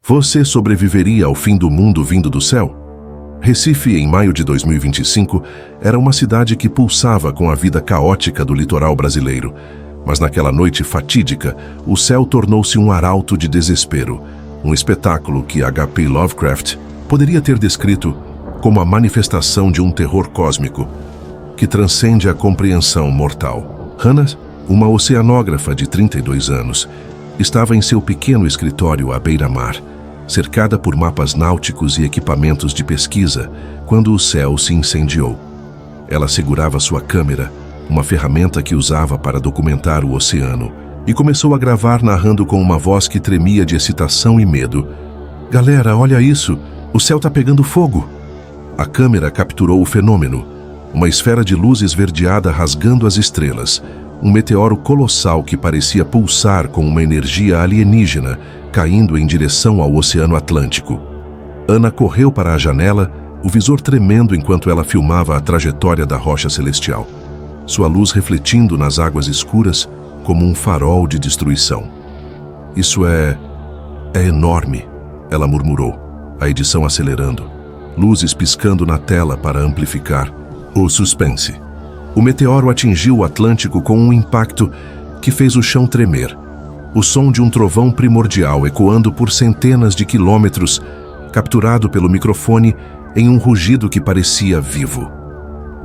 Você sobreviveria ao fim do mundo vindo do céu? Recife, em maio de 2025, era uma cidade que pulsava com a vida caótica do litoral brasileiro. Mas naquela noite fatídica, o céu tornou-se um arauto de desespero, um espetáculo que H.P. Lovecraft poderia ter descrito como a manifestação de um terror cósmico que transcende a compreensão mortal. Hannah, uma oceanógrafa de 32 anos, estava em seu pequeno escritório à beira-mar, cercada por mapas náuticos e equipamentos de pesquisa, quando o céu se incendiou. Ela segurava sua câmera, uma ferramenta que usava para documentar o oceano, e começou a gravar narrando com uma voz que tremia de excitação e medo. "Galera, olha isso! O céu tá pegando fogo!" A câmera capturou o fenômeno, uma esfera de luz esverdeada rasgando as estrelas, um meteoro colossal que parecia pulsar com uma energia alienígena, caindo em direção ao Oceano Atlântico. Ana correu para a janela, o visor tremendo enquanto ela filmava a trajetória da rocha celestial, sua luz refletindo nas águas escuras como um farol de destruição. "Isso é enorme", ela murmurou, a edição acelerando, luzes piscando na tela para amplificar o suspense. O meteoro atingiu o Atlântico com um impacto que fez o chão tremer. O som de um trovão primordial ecoando por centenas de quilômetros, capturado pelo microfone em um rugido que parecia vivo.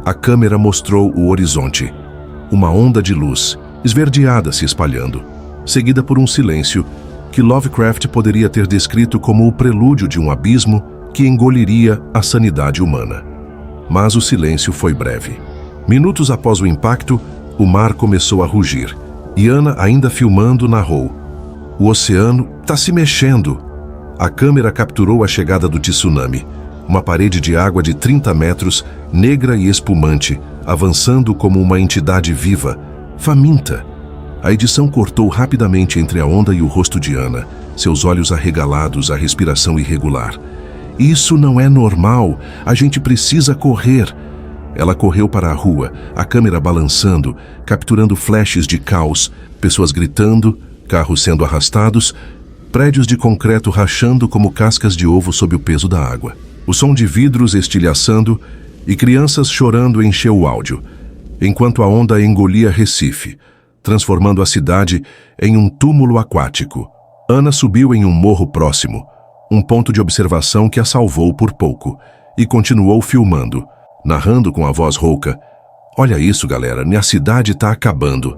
A câmera mostrou o horizonte, uma onda de luz esverdeada se espalhando, seguida por um silêncio que Lovecraft poderia ter descrito como o prelúdio de um abismo que engoliria a sanidade humana. Mas o silêncio foi breve. Minutos após o impacto, o mar começou a rugir, e Ana, ainda filmando, narrou: "O oceano está se mexendo." A câmera capturou a chegada do tsunami, uma parede de água de 30 metros, negra e espumante, avançando como uma entidade viva, faminta. A edição cortou rapidamente entre a onda e o rosto de Ana, seus olhos arregalados, a respiração irregular. "Isso não é normal, a gente precisa correr." Ela correu para a rua, a câmera balançando, capturando flashes de caos, pessoas gritando, carros sendo arrastados, prédios de concreto rachando como cascas de ovo sob o peso da água. O som de vidros estilhaçando e crianças chorando encheu o áudio, enquanto a onda engolia Recife, transformando a cidade em um túmulo aquático. Ana subiu em um morro próximo, um ponto de observação que a salvou por pouco, e continuou filmando, narrando com a voz rouca: "Olha isso, galera, minha cidade está acabando."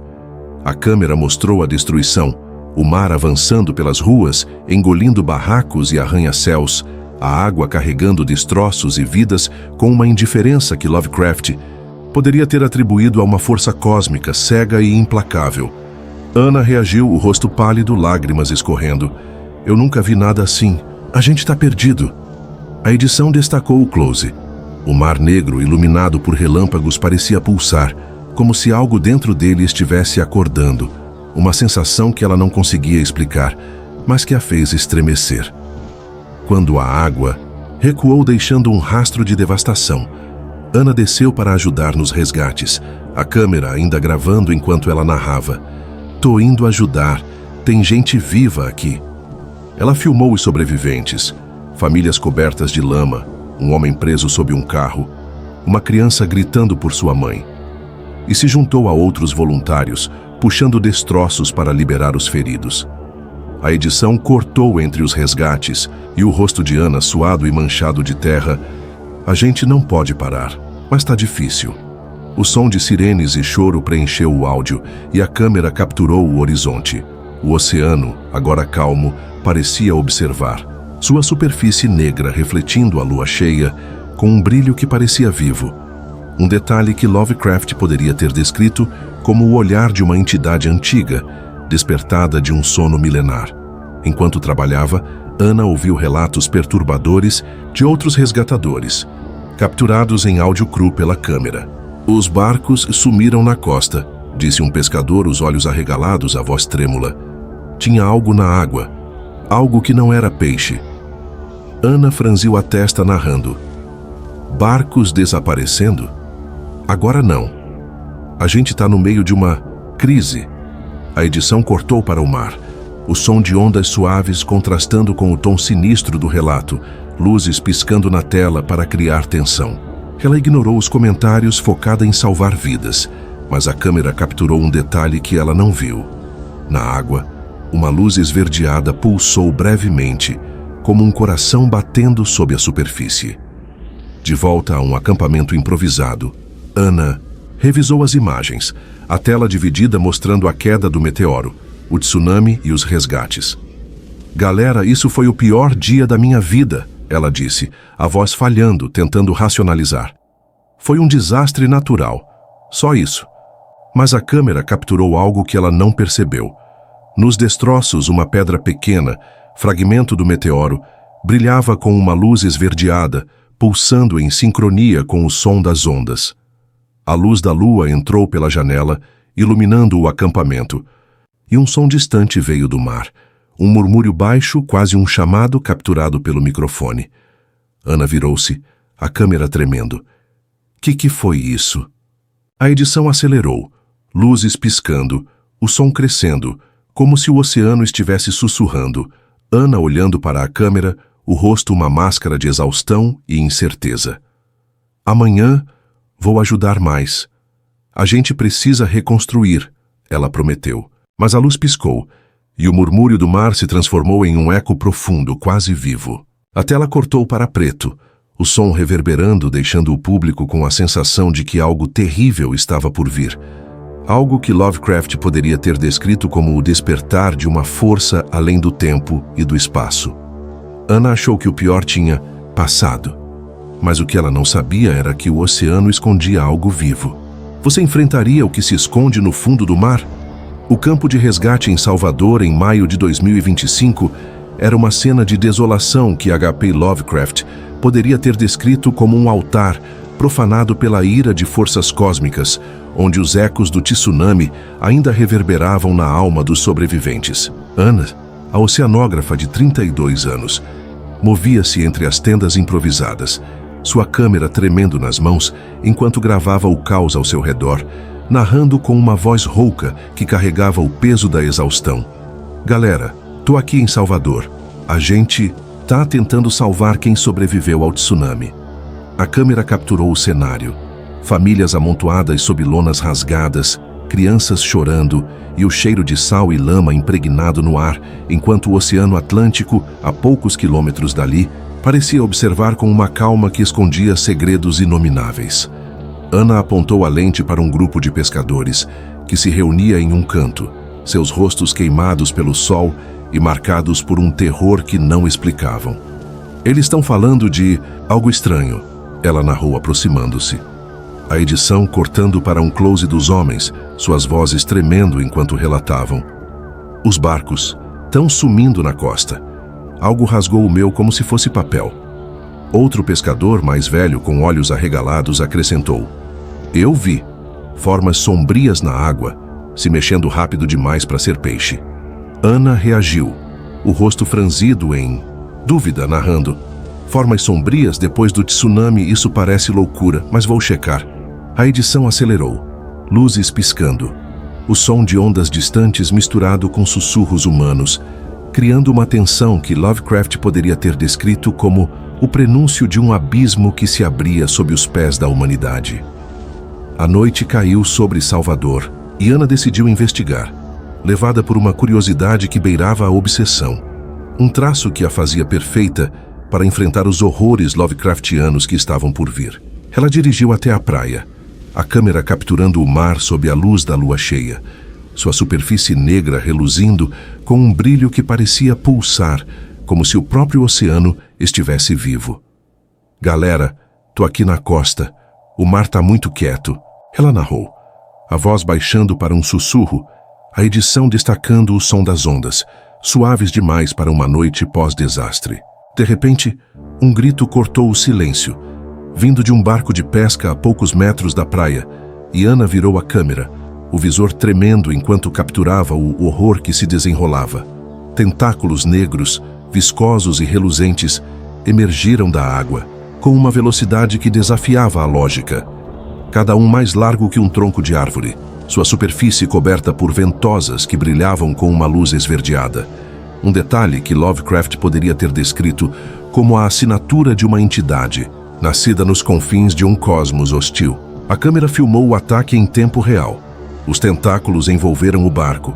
A câmera mostrou a destruição, o mar avançando pelas ruas, engolindo barracos e arranha-céus, a água carregando destroços e vidas com uma indiferença que Lovecraft poderia ter atribuído a uma força cósmica cega e implacável. Ana reagiu, o rosto pálido, lágrimas escorrendo. "Eu nunca vi nada assim. A gente está perdido." A edição destacou o close. O mar negro, iluminado por relâmpagos, parecia pulsar, como se algo dentro dele estivesse acordando, uma sensação que ela não conseguia explicar, mas que a fez estremecer. Quando a água recuou deixando um rastro de devastação, Ana desceu para ajudar nos resgates, a câmera ainda gravando enquanto ela narrava: "Tô indo ajudar, tem gente viva aqui." Ela filmou os sobreviventes, famílias cobertas de lama, um homem preso sob um carro, uma criança gritando por sua mãe. E se juntou a outros voluntários, puxando destroços para liberar os feridos. A edição cortou entre os resgates e o rosto de Ana suado e manchado de terra. "A gente não pode parar, mas tá difícil." O som de sirenes e choro preencheu o áudio e a câmera capturou o horizonte. O oceano, agora calmo, parecia observar, sua superfície negra refletindo a lua cheia com um brilho que parecia vivo. Um detalhe que Lovecraft poderia ter descrito como o olhar de uma entidade antiga, despertada de um sono milenar. Enquanto trabalhava, Ana ouviu relatos perturbadores de outros resgatadores, capturados em áudio cru pela câmera. "Os barcos sumiram na costa", disse um pescador, os olhos arregalados, a voz trêmula. "Tinha algo na água, algo que não era peixe." Ana franziu a testa narrando: "Barcos desaparecendo? Agora não. A gente está no meio de uma crise." A edição cortou para o mar, O som de ondas suaves contrastando com o tom sinistro do relato, luzes piscando na tela para criar tensão. Ela ignorou os comentários, focada em salvar vidas, mas a câmera capturou um detalhe que ela não viu. Na água, uma luz esverdeada pulsou brevemente, como um coração batendo sob a superfície. De volta a um acampamento improvisado, Ana revisou as imagens, a tela dividida mostrando a queda do meteoro, o tsunami e os resgates. "Galera, isso foi o pior dia da minha vida", ela disse, a voz falhando, tentando racionalizar. "Foi um desastre natural. Só isso." Mas a câmera capturou algo que ela não percebeu. Nos destroços, uma pedra pequena, fragmento do meteoro, brilhava com uma luz esverdeada, pulsando em sincronia com o som das ondas. A luz da lua entrou pela janela, iluminando o acampamento, e um som distante veio do mar, um murmúrio baixo, quase um chamado capturado pelo microfone. Ana virou-se, a câmera tremendo. Que foi isso? A edição acelerou, luzes piscando, o som crescendo, como se o oceano estivesse sussurrando. Ana olhando para a câmera, o rosto uma máscara de exaustão e incerteza. "Amanhã vou ajudar mais. A gente precisa reconstruir", ela prometeu. Mas a luz piscou, e o murmúrio do mar se transformou em um eco profundo, quase vivo. A tela cortou para preto, o som reverberando, deixando o público com a sensação de que algo terrível estava por vir. Algo que Lovecraft poderia ter descrito como o despertar de uma força além do tempo e do espaço. Ana achou que o pior tinha passado, mas o que ela não sabia era que o oceano escondia algo vivo. Você enfrentaria o que se esconde no fundo do mar? O campo de resgate em Salvador, em maio de 2025, era uma cena de desolação que H.P. Lovecraft poderia ter descrito como um altar profanado pela ira de forças cósmicas, onde os ecos do tsunami ainda reverberavam na alma dos sobreviventes. Ana, a oceanógrafa de 32 anos, movia-se entre as tendas improvisadas, sua câmera tremendo nas mãos enquanto gravava o caos ao seu redor, narrando com uma voz rouca que carregava o peso da exaustão. "Galera, tô aqui em Salvador. A gente tá tentando salvar quem sobreviveu ao tsunami." A câmera capturou o cenário. Famílias amontoadas sob lonas rasgadas, crianças chorando e o cheiro de sal e lama impregnado no ar, enquanto o Oceano Atlântico, a poucos quilômetros dali, parecia observar com uma calma que escondia segredos inomináveis. Ana apontou a lente para um grupo de pescadores que se reunia em um canto, seus rostos queimados pelo sol e marcados por um terror que não explicavam. "Eles estão falando de algo estranho", ela narrou aproximando-se. A edição cortando para um close dos homens, suas vozes tremendo enquanto relatavam. "Os barcos estão sumindo na costa. Algo rasgou o meu como se fosse papel." Outro pescador, mais velho, com olhos arregalados, acrescentou: "Eu vi formas sombrias na água, se mexendo rápido demais para ser peixe." Ana reagiu, o rosto franzido em dúvida, narrando: "Formas sombrias depois do tsunami, isso parece loucura, mas vou checar." A edição acelerou, luzes piscando, o som de ondas distantes misturado com sussurros humanos, criando uma tensão que Lovecraft poderia ter descrito como o prenúncio de um abismo que se abria sob os pés da humanidade. A noite caiu sobre Salvador e Ana decidiu investigar, levada por uma curiosidade que beirava a obsessão, um traço que a fazia perfeita para enfrentar os horrores Lovecraftianos que estavam por vir. Ela dirigiu até a praia, a câmera capturando o mar sob a luz da lua cheia, sua superfície negra reluzindo com um brilho que parecia pulsar, como se o próprio oceano estivesse vivo. "Galera, tô aqui na costa. O mar tá muito quieto", ela narrou, a voz baixando para um sussurro, a edição destacando o som das ondas, suaves demais para uma noite pós-desastre. De repente, um grito cortou o silêncio, vindo de um barco de pesca a poucos metros da praia, e Ana virou a câmera, o visor tremendo enquanto capturava o horror que se desenrolava. Tentáculos negros, viscosos e reluzentes, emergiram da água, com uma velocidade que desafiava a lógica. Cada um mais largo que um tronco de árvore, sua superfície coberta por ventosas que brilhavam com uma luz esverdeada. Um detalhe que Lovecraft poderia ter descrito como a assinatura de uma entidade, nascida nos confins de um cosmos hostil. A câmera filmou o ataque em tempo real. Os tentáculos envolveram o barco,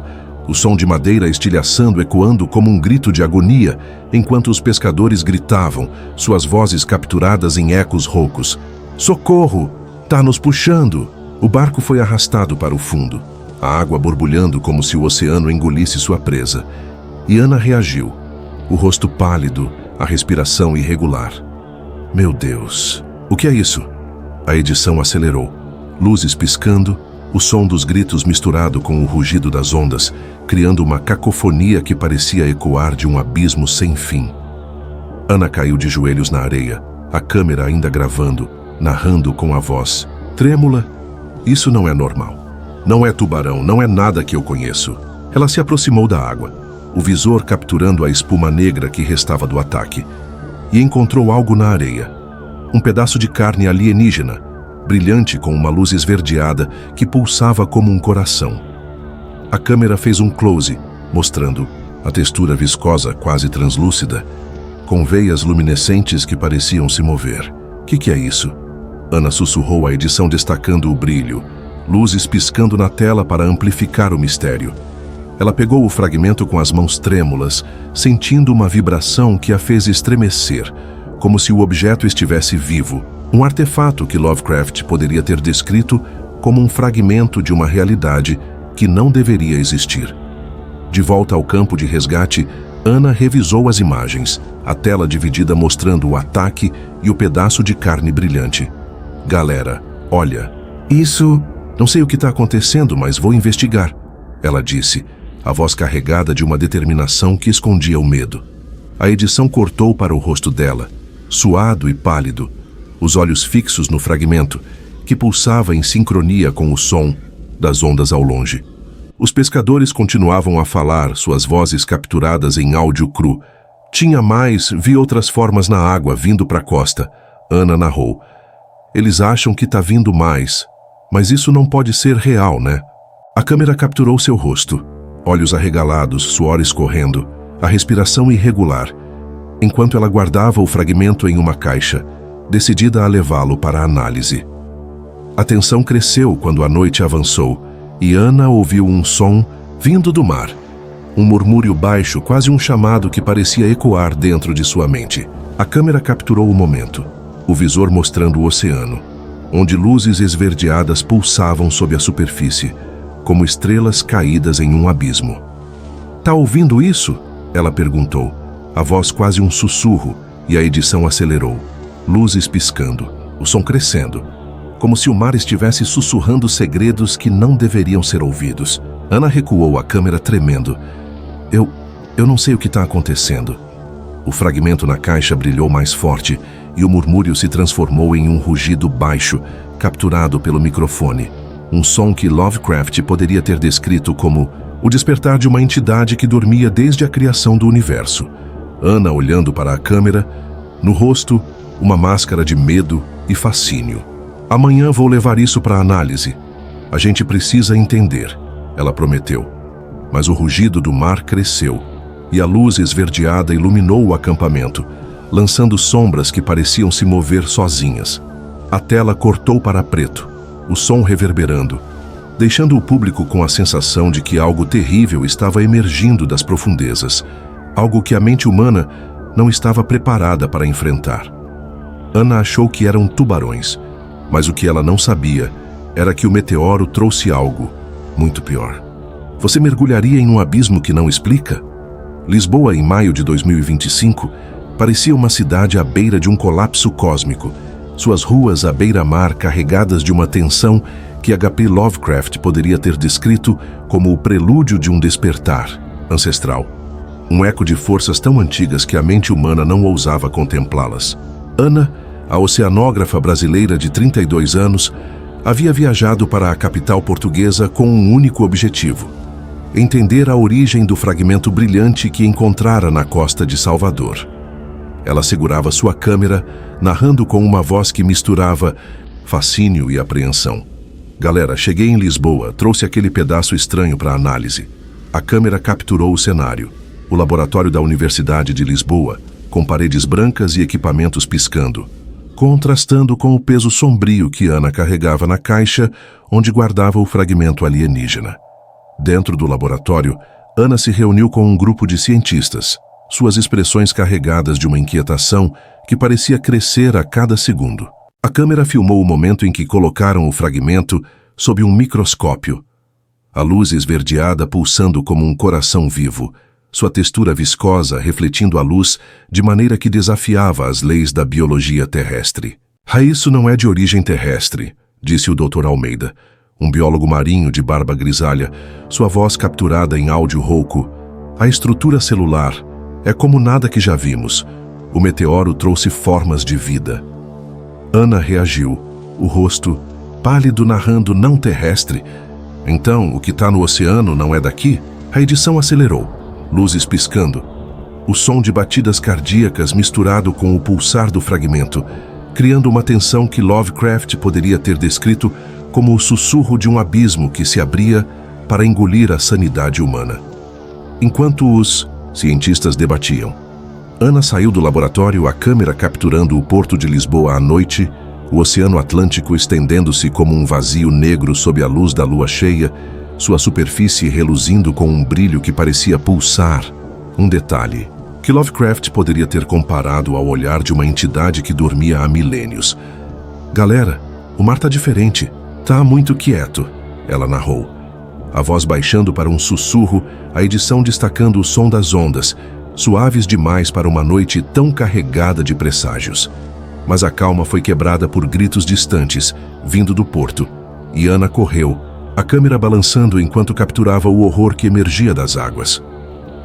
o som de madeira estilhaçando ecoando como um grito de agonia, enquanto os pescadores gritavam, suas vozes capturadas em ecos roucos. "Socorro! Tá nos puxando!" O barco foi arrastado para o fundo, a água borbulhando como se o oceano engolisse sua presa. E Ana reagiu, o rosto pálido, a respiração irregular. Meu Deus, o que é isso? A edição acelerou, luzes piscando, o som dos gritos misturado com o rugido das ondas, criando uma cacofonia que parecia ecoar de um abismo sem fim. Ana caiu de joelhos na areia, a câmera ainda gravando, narrando com a voz trêmula: "Isso não é normal. Não é tubarão, não é nada que eu conheço." Ela se aproximou da água, o visor capturando a espuma negra que restava do ataque, e encontrou algo na areia. Um pedaço de carne alienígena, brilhante com uma luz esverdeada que pulsava como um coração. A câmera fez um close, mostrando a textura viscosa, quase translúcida, com veias luminescentes que pareciam se mover. Que é isso? Ana sussurrou à edição, destacando o brilho, luzes piscando na tela para amplificar o mistério. Ela pegou o fragmento com as mãos trêmulas, sentindo uma vibração que a fez estremecer, como se o objeto estivesse vivo. Um artefato que Lovecraft poderia ter descrito como um fragmento de uma realidade que não deveria existir. De volta ao campo de resgate, Ana revisou as imagens, a tela dividida mostrando o ataque e o pedaço de carne brilhante. "Galera, olha, isso... Não sei o que está acontecendo, mas vou investigar", ela disse, a voz carregada de uma determinação que escondia o medo. A edição cortou para o rosto dela, suado e pálido, os olhos fixos no fragmento, que pulsava em sincronia com o som das ondas ao longe. Os pescadores continuavam a falar, suas vozes capturadas em áudio cru. "Tinha mais, vi outras formas na água vindo para a costa", Ana narrou. "Eles acham que tá vindo mais, mas isso não pode ser real, né?" A câmera capturou seu rosto, olhos arregalados, suor escorrendo, a respiração irregular, enquanto ela guardava o fragmento em uma caixa, decidida a levá-lo para a análise. A tensão cresceu quando a noite avançou, e Ana ouviu um som vindo do mar. Um murmúrio baixo, quase um chamado que parecia ecoar dentro de sua mente. A câmera capturou o momento, o visor mostrando o oceano, onde luzes esverdeadas pulsavam sob a superfície, como estrelas caídas em um abismo. "Tá ouvindo isso?" ela perguntou, a voz quase um sussurro, e a edição acelerou. Luzes piscando, o som crescendo, como se o mar estivesse sussurrando segredos que não deveriam ser ouvidos. Ana recuou, a câmera tremendo. Eu não sei o que está acontecendo." O fragmento na caixa brilhou mais forte, e o murmúrio se transformou em um rugido baixo, capturado pelo microfone. Um som que Lovecraft poderia ter descrito como o despertar de uma entidade que dormia desde a criação do universo. Ana olhando para a câmera, no rosto, uma máscara de medo e fascínio. "Amanhã vou levar isso para análise. A gente precisa entender", ela prometeu. Mas o rugido do mar cresceu, e a luz esverdeada iluminou o acampamento, lançando sombras que pareciam se mover sozinhas. A tela cortou para preto, o som reverberando, deixando o público com a sensação de que algo terrível estava emergindo das profundezas, algo que a mente humana não estava preparada para enfrentar. Ana achou que eram tubarões, mas o que ela não sabia era que o meteoro trouxe algo muito pior. Você mergulharia em um abismo que não explica? Lisboa, em maio de 2025, parecia uma cidade à beira de um colapso cósmico, suas ruas à beira-mar carregadas de uma tensão que H.P. Lovecraft poderia ter descrito como o prelúdio de um despertar ancestral. Um eco de forças tão antigas que a mente humana não ousava contemplá-las. Ana, a oceanógrafa brasileira de 32 anos, havia viajado para a capital portuguesa com um único objetivo: entender a origem do fragmento brilhante que encontrara na costa de Salvador. Ela segurava sua câmera, narrando com uma voz que misturava fascínio e apreensão. "Galera, cheguei em Lisboa, trouxe aquele pedaço estranho para análise." A câmera capturou o cenário. O laboratório da Universidade de Lisboa, com paredes brancas e equipamentos piscando, contrastando com o peso sombrio que Ana carregava na caixa onde guardava o fragmento alienígena. Dentro do laboratório, Ana se reuniu com um grupo de cientistas, suas expressões carregadas de uma inquietação que parecia crescer a cada segundo. A câmera filmou o momento em que colocaram o fragmento sob um microscópio. A luz esverdeada pulsando como um coração vivo, sua textura viscosa refletindo a luz de maneira que desafiava as leis da biologia terrestre. Isso não é de origem terrestre, disse o Dr. Almeida, um biólogo marinho de barba grisalha, sua voz capturada em áudio rouco. A estrutura celular é como nada que já vimos. O meteoro trouxe formas de vida. Ana reagiu, o rosto pálido narrando não terrestre. Então, o que está no oceano não é daqui? A edição acelerou, luzes piscando. O som de batidas cardíacas misturado com o pulsar do fragmento, criando uma tensão que Lovecraft poderia ter descrito como o sussurro de um abismo que se abria para engolir a sanidade humana. Enquanto os cientistas debatiam, Ana saiu do laboratório, a câmera capturando o porto de Lisboa à noite, o Oceano Atlântico estendendo-se como um vazio negro sob a luz da lua cheia, sua superfície reluzindo com um brilho que parecia pulsar. Um detalhe que Lovecraft poderia ter comparado ao olhar de uma entidade que dormia há milênios. "Galera, o mar tá diferente. Tá muito quieto", ela narrou. A voz baixando para um sussurro, a edição destacando o som das ondas, suaves demais para uma noite tão carregada de presságios. Mas a calma foi quebrada por gritos distantes, vindo do porto. E Ana correu, a câmera balançando enquanto capturava o horror que emergia das águas.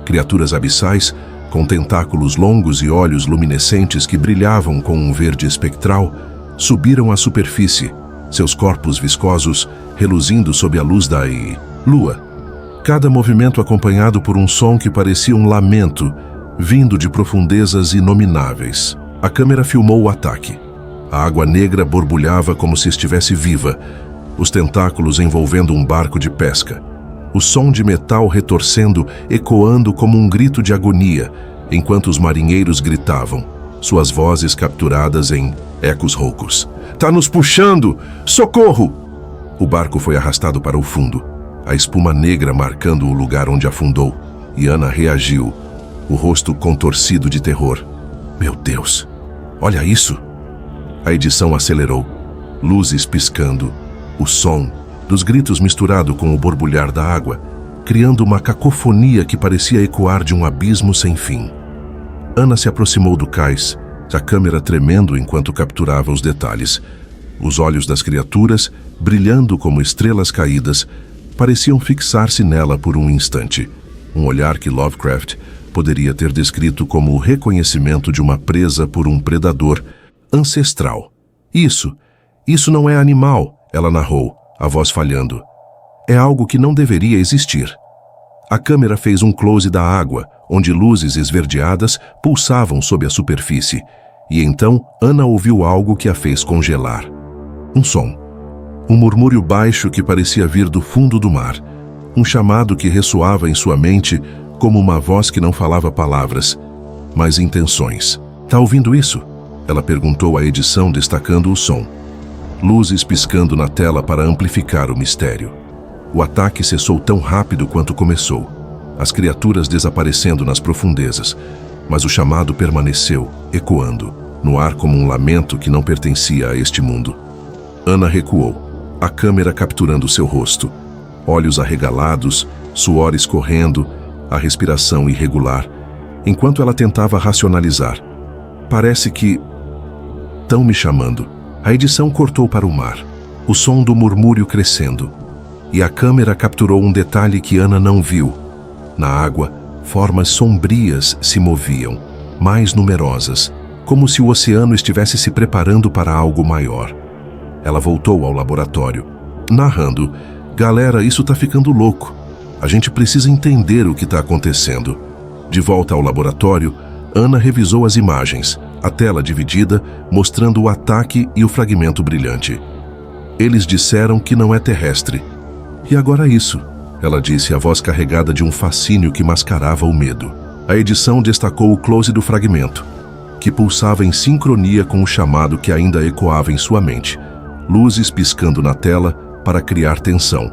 Criaturas abissais, com tentáculos longos e olhos luminescentes que brilhavam com um verde espectral, subiram à superfície, seus corpos viscosos reluzindo sob a luz da lua. Cada movimento acompanhado por um som que parecia um lamento, vindo de profundezas inomináveis. A câmera filmou o ataque. A água negra borbulhava como se estivesse viva, os tentáculos envolvendo um barco de pesca. O som de metal retorcendo, ecoando como um grito de agonia, enquanto os marinheiros gritavam, suas vozes capturadas em ecos roucos. "Tá nos puxando! Socorro!" O barco foi arrastado para o fundo, a espuma negra marcando o lugar onde afundou, e Ana reagiu, o rosto contorcido de terror. "Meu Deus! Olha isso!" A edição acelerou, luzes piscando, o som dos gritos misturado com o borbulhar da água, criando uma cacofonia que parecia ecoar de um abismo sem fim. Ana se aproximou do cais, a câmera tremendo enquanto capturava os detalhes. Os olhos das criaturas, brilhando como estrelas caídas, pareciam fixar-se nela por um instante. Um olhar que Lovecraft poderia ter descrito como o reconhecimento de uma presa por um predador ancestral. Isso não é animal", ela narrou, a voz falhando. "É algo que não deveria existir." A câmera fez um close da água, onde luzes esverdeadas pulsavam sob a superfície, e então Ana ouviu algo que a fez congelar. Um som. Um murmúrio baixo que parecia vir do fundo do mar. Um chamado que ressoava em sua mente como uma voz que não falava palavras, mas intenções. "Tá ouvindo isso?" ela perguntou à edição, destacando o som. Luzes piscando na tela para amplificar o mistério. O ataque cessou tão rápido quanto começou, as criaturas desaparecendo nas profundezas, mas o chamado permaneceu, ecoando, no ar como um lamento que não pertencia a este mundo. Ana recuou, a câmera capturando seu rosto, olhos arregalados, suor escorrendo, a respiração irregular, enquanto ela tentava racionalizar. "Parece que estão me chamando." A edição cortou para o mar, o som do murmúrio crescendo, e a câmera capturou um detalhe que Ana não viu. Na água, formas sombrias se moviam, mais numerosas, como se o oceano estivesse se preparando para algo maior. Ela voltou ao laboratório, narrando: "Galera, isso tá ficando louco. A gente precisa entender o que está acontecendo." De volta ao laboratório, Ana revisou as imagens, a tela dividida, mostrando o ataque e o fragmento brilhante. "Eles disseram que não é terrestre." "E agora isso?" ela disse, a voz carregada de um fascínio que mascarava o medo. A edição destacou o close do fragmento, que pulsava em sincronia com o chamado que ainda ecoava em sua mente, luzes piscando na tela para criar tensão.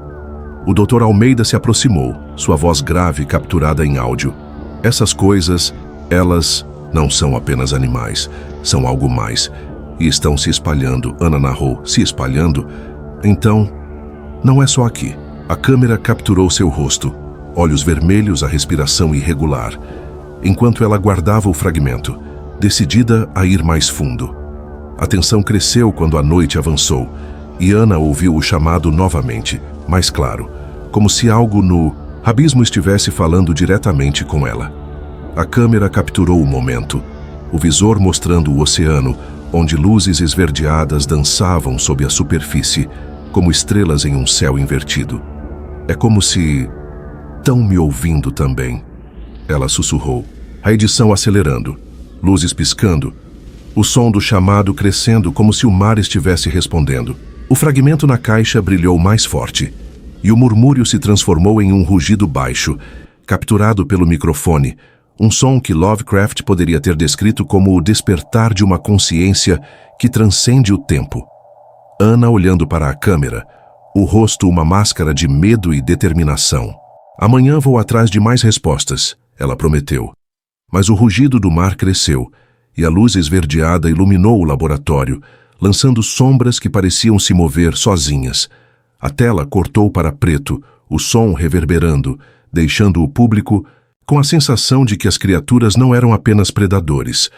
O Dr. Almeida se aproximou, sua voz grave capturada em áudio. Essas coisas, elas não são apenas animais, são algo mais. E estão se espalhando, Ana narrou, se espalhando. Então, não é só aqui. A câmera capturou seu rosto, olhos vermelhos, a respiração irregular, enquanto ela guardava o fragmento, decidida a ir mais fundo. A tensão cresceu quando a noite avançou, e Ana ouviu o chamado novamente, mais claro, como se algo no abismo estivesse falando diretamente com ela. A câmera capturou o momento, o visor mostrando o oceano, onde luzes esverdeadas dançavam sob a superfície, como estrelas em um céu invertido. É como se... "Tão me ouvindo também", ela sussurrou, a edição acelerando, luzes piscando, o som do chamado crescendo como se o mar estivesse respondendo. O fragmento na caixa brilhou mais forte, e o murmúrio se transformou em um rugido baixo, capturado pelo microfone, um som que Lovecraft poderia ter descrito como o despertar de uma consciência que transcende o tempo. Ana olhando para a câmera, o rosto uma máscara de medo e determinação. "Amanhã vou atrás de mais respostas", ela prometeu. Mas o rugido do mar cresceu, e a luz esverdeada iluminou o laboratório, lançando sombras que pareciam se mover sozinhas. A tela cortou para preto, o som reverberando, deixando o público com a sensação de que as criaturas não eram apenas predadores.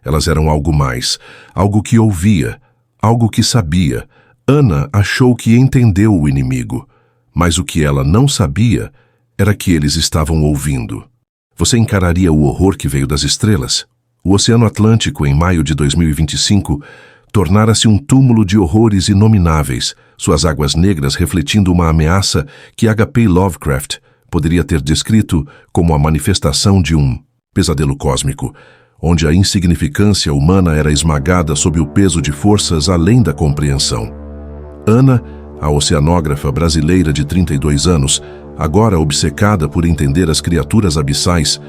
Elas eram algo mais, algo que ouvia, algo que sabia. Ana achou que entendeu o inimigo, mas o que ela não sabia era que eles estavam ouvindo. Você encararia o horror que veio das estrelas? O Oceano Atlântico, em maio de 2025, tornara-se um túmulo de horrores inomináveis, suas águas negras refletindo uma ameaça que H.P. Lovecraft poderia ter descrito como a manifestação de um pesadelo cósmico, onde a insignificância humana era esmagada sob o peso de forças além da compreensão. Ana, a oceanógrafa brasileira de 32 anos, agora obcecada por entender as criaturas abissais,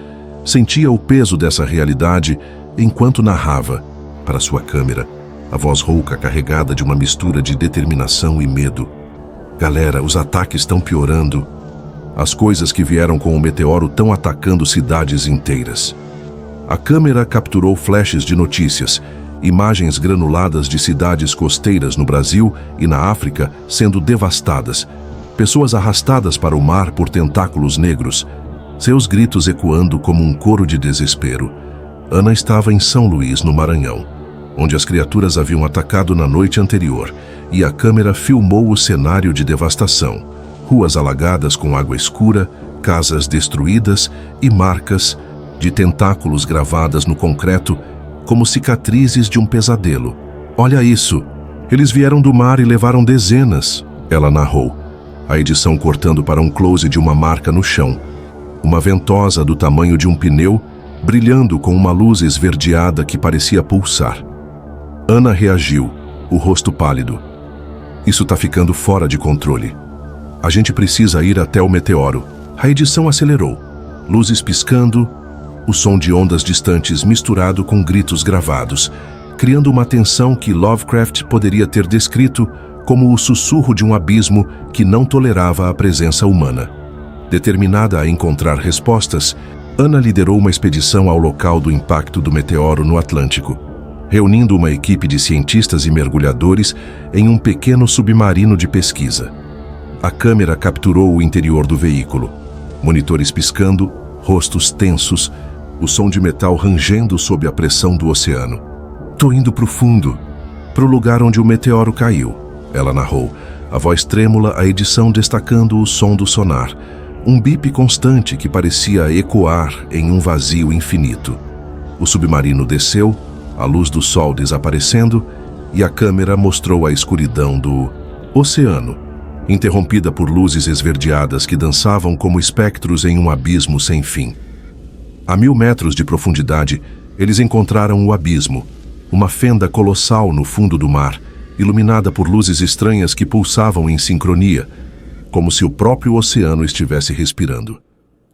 sentia o peso dessa realidade enquanto narrava, para sua câmera, a voz rouca carregada de uma mistura de determinação e medo. "Galera, os ataques estão piorando. As coisas que vieram com o meteoro estão atacando cidades inteiras." A câmera capturou flashes de notícias, imagens granuladas de cidades costeiras no Brasil e na África sendo devastadas, pessoas arrastadas para o mar por tentáculos negros, seus gritos ecoando como um coro de desespero. Ana estava em São Luís, no Maranhão, onde as criaturas haviam atacado na noite anterior, e a câmera filmou o cenário de devastação. Ruas alagadas com água escura, casas destruídas e marcas de tentáculos gravadas no concreto como cicatrizes de um pesadelo. "Olha isso! Eles vieram do mar e levaram dezenas", ela narrou, a edição cortando para um close de uma marca no chão, uma ventosa do tamanho de um pneu, brilhando com uma luz esverdeada que parecia pulsar. Ana reagiu, o rosto pálido. "Isso tá ficando fora de controle. A gente precisa ir até o meteoro." A edição acelerou, luzes piscando, o som de ondas distantes misturado com gritos gravados, criando uma tensão que Lovecraft poderia ter descrito como o sussurro de um abismo que não tolerava a presença humana. Determinada a encontrar respostas, Ana liderou uma expedição ao local do impacto do meteoro no Atlântico, reunindo uma equipe de cientistas e mergulhadores em um pequeno submarino de pesquisa. A câmera capturou o interior do veículo, monitores piscando, rostos tensos, o som de metal rangendo sob a pressão do oceano. "Tô indo pro fundo, pro lugar onde o meteoro caiu", ela narrou, a voz trêmula, a edição destacando o som do sonar, um bip constante que parecia ecoar em um vazio infinito. O submarino desceu, a luz do sol desaparecendo, e a câmera mostrou a escuridão do oceano, interrompida por luzes esverdeadas que dançavam como espectros em um abismo sem fim. A 1000 metros de profundidade, eles encontraram o abismo, uma fenda colossal no fundo do mar, iluminada por luzes estranhas que pulsavam em sincronia, como se o próprio oceano estivesse respirando.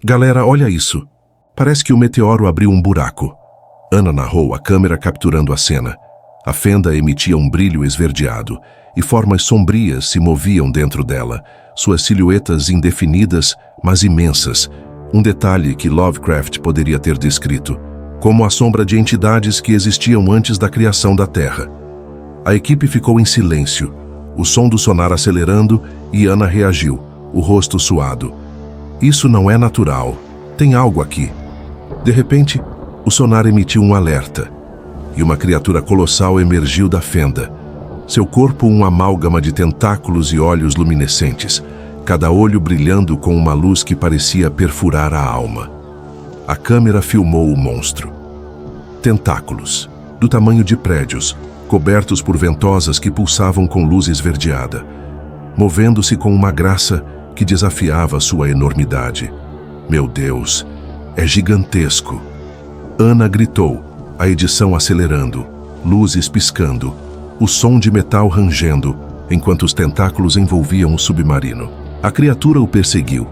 "Galera, olha isso!" Parece que o meteoro abriu um buraco. Ana narrou, a câmera capturando a cena. A fenda emitia um brilho esverdeado, e formas sombrias se moviam dentro dela, suas silhuetas indefinidas, mas imensas, um detalhe que Lovecraft poderia ter descrito, como a sombra de entidades que existiam antes da criação da Terra. A equipe ficou em silêncio, o som do sonar acelerando, e Ana reagiu, o rosto suado. Isso não é natural. Tem algo aqui. De repente, o sonar emitiu um alerta, e uma criatura colossal emergiu da fenda. Seu corpo um amálgama de tentáculos e olhos luminescentes, cada olho brilhando com uma luz que parecia perfurar a alma. A câmera filmou o monstro. Tentáculos, do tamanho de prédios, cobertos por ventosas que pulsavam com luz esverdeada, movendo-se com uma graça que desafiava sua enormidade. Meu Deus, é gigantesco! Ana gritou, a edição acelerando, luzes piscando, o som de metal rangendo, enquanto os tentáculos envolviam o submarino. A criatura o perseguiu,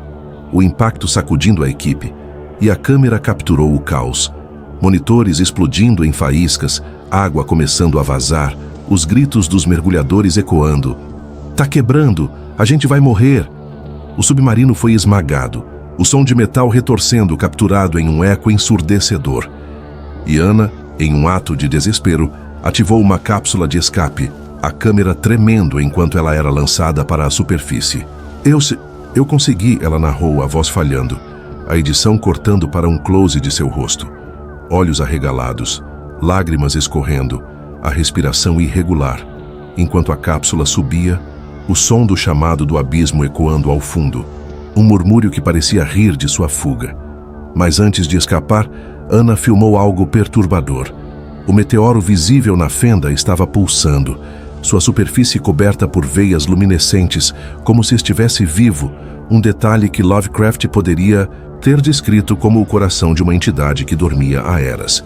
o impacto sacudindo a equipe, e a câmera capturou o caos. Monitores explodindo em faíscas, água começando a vazar, os gritos dos mergulhadores ecoando. Tá quebrando! A gente vai morrer! O submarino foi esmagado, o som de metal retorcendo capturado em um eco ensurdecedor. E Ana, em um ato de desespero, ativou uma cápsula de escape, a câmera tremendo enquanto ela era lançada para a superfície. Eu consegui, ela narrou, a voz falhando, a edição cortando para um close de seu rosto. Olhos arregalados, lágrimas escorrendo, a respiração irregular, enquanto a cápsula subia, o som do chamado do abismo ecoando ao fundo, um murmúrio que parecia rir de sua fuga. Mas antes de escapar, Ana filmou algo perturbador. O meteoro visível na fenda estava pulsando, sua superfície coberta por veias luminescentes, como se estivesse vivo, um detalhe que Lovecraft poderia ter descrito como o coração de uma entidade que dormia há eras.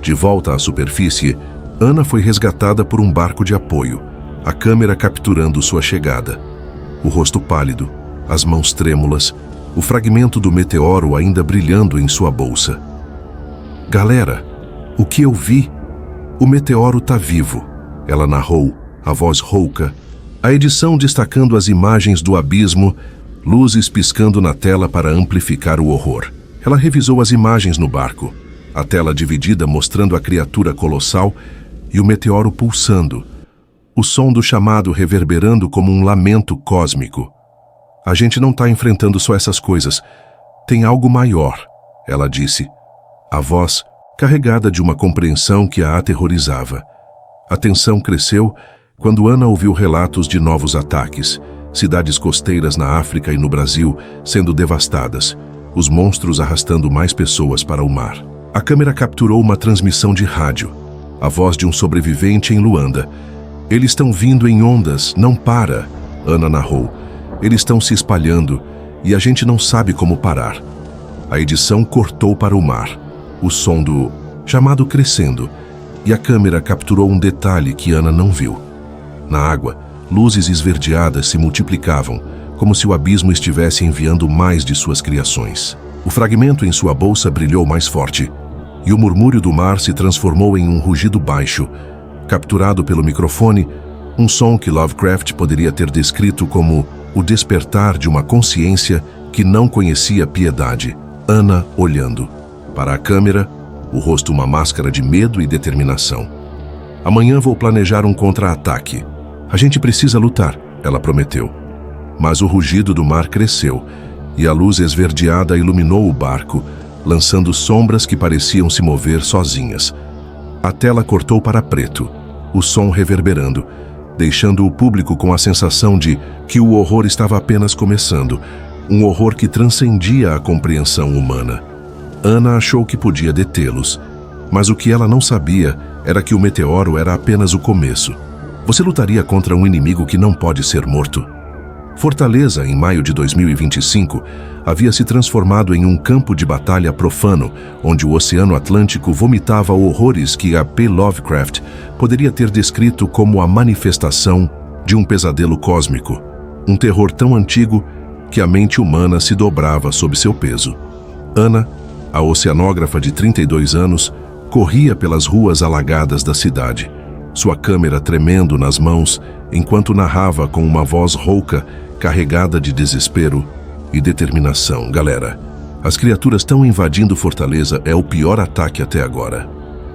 De volta à superfície, Ana foi resgatada por um barco de apoio, a câmera capturando sua chegada. O rosto pálido, as mãos trêmulas, o fragmento do meteoro ainda brilhando em sua bolsa. Galera, o que eu vi? O meteoro tá vivo, ela narrou, a voz rouca, a edição destacando as imagens do abismo, luzes piscando na tela para amplificar o horror. Ela revisou as imagens no barco, a tela dividida mostrando a criatura colossal e o meteoro pulsando, o som do chamado reverberando como um lamento cósmico. A gente não está enfrentando só essas coisas. Tem algo maior, ela disse, a voz carregada de uma compreensão que a aterrorizava. A tensão cresceu quando Ana ouviu relatos de novos ataques, cidades costeiras na África e no Brasil sendo devastadas, os monstros arrastando mais pessoas para o mar. A câmera capturou uma transmissão de rádio, a voz de um sobrevivente em Luanda. Eles estão vindo em ondas, não para, Ana narrou. Eles estão se espalhando e a gente não sabe como parar. A edição cortou para o mar, o som do chamado crescendo, e a câmera capturou um detalhe que Ana não viu. Na água, luzes esverdeadas se multiplicavam, como se o abismo estivesse enviando mais de suas criações. O fragmento em sua bolsa brilhou mais forte, e o murmúrio do mar se transformou em um rugido baixo, capturado pelo microfone, um som que Lovecraft poderia ter descrito como o despertar de uma consciência que não conhecia piedade. Ana olhando. Para a câmera, o rosto uma máscara de medo e determinação. Amanhã vou planejar um contra-ataque. A gente precisa lutar, ela prometeu. Mas o rugido do mar cresceu, e a luz esverdeada iluminou o barco, lançando sombras que pareciam se mover sozinhas. A tela cortou para preto, o som reverberando, deixando o público com a sensação de que o horror estava apenas começando, um horror que transcendia a compreensão humana. Ana achou que podia detê-los, mas o que ela não sabia era que o meteoro era apenas o começo. Você lutaria contra um inimigo que não pode ser morto? Fortaleza, em maio de 2025, havia se transformado em um campo de batalha profano, onde o Oceano Atlântico vomitava horrores que H.P. Lovecraft poderia ter descrito como a manifestação de um pesadelo cósmico, um terror tão antigo que a mente humana se dobrava sob seu peso. Ana, A oceanógrafa de 32 anos corria pelas ruas alagadas da cidade, sua câmera tremendo nas mãos enquanto narrava com uma voz rouca, carregada de desespero e determinação. Galera, as criaturas estão invadindo Fortaleza, é o pior ataque até agora.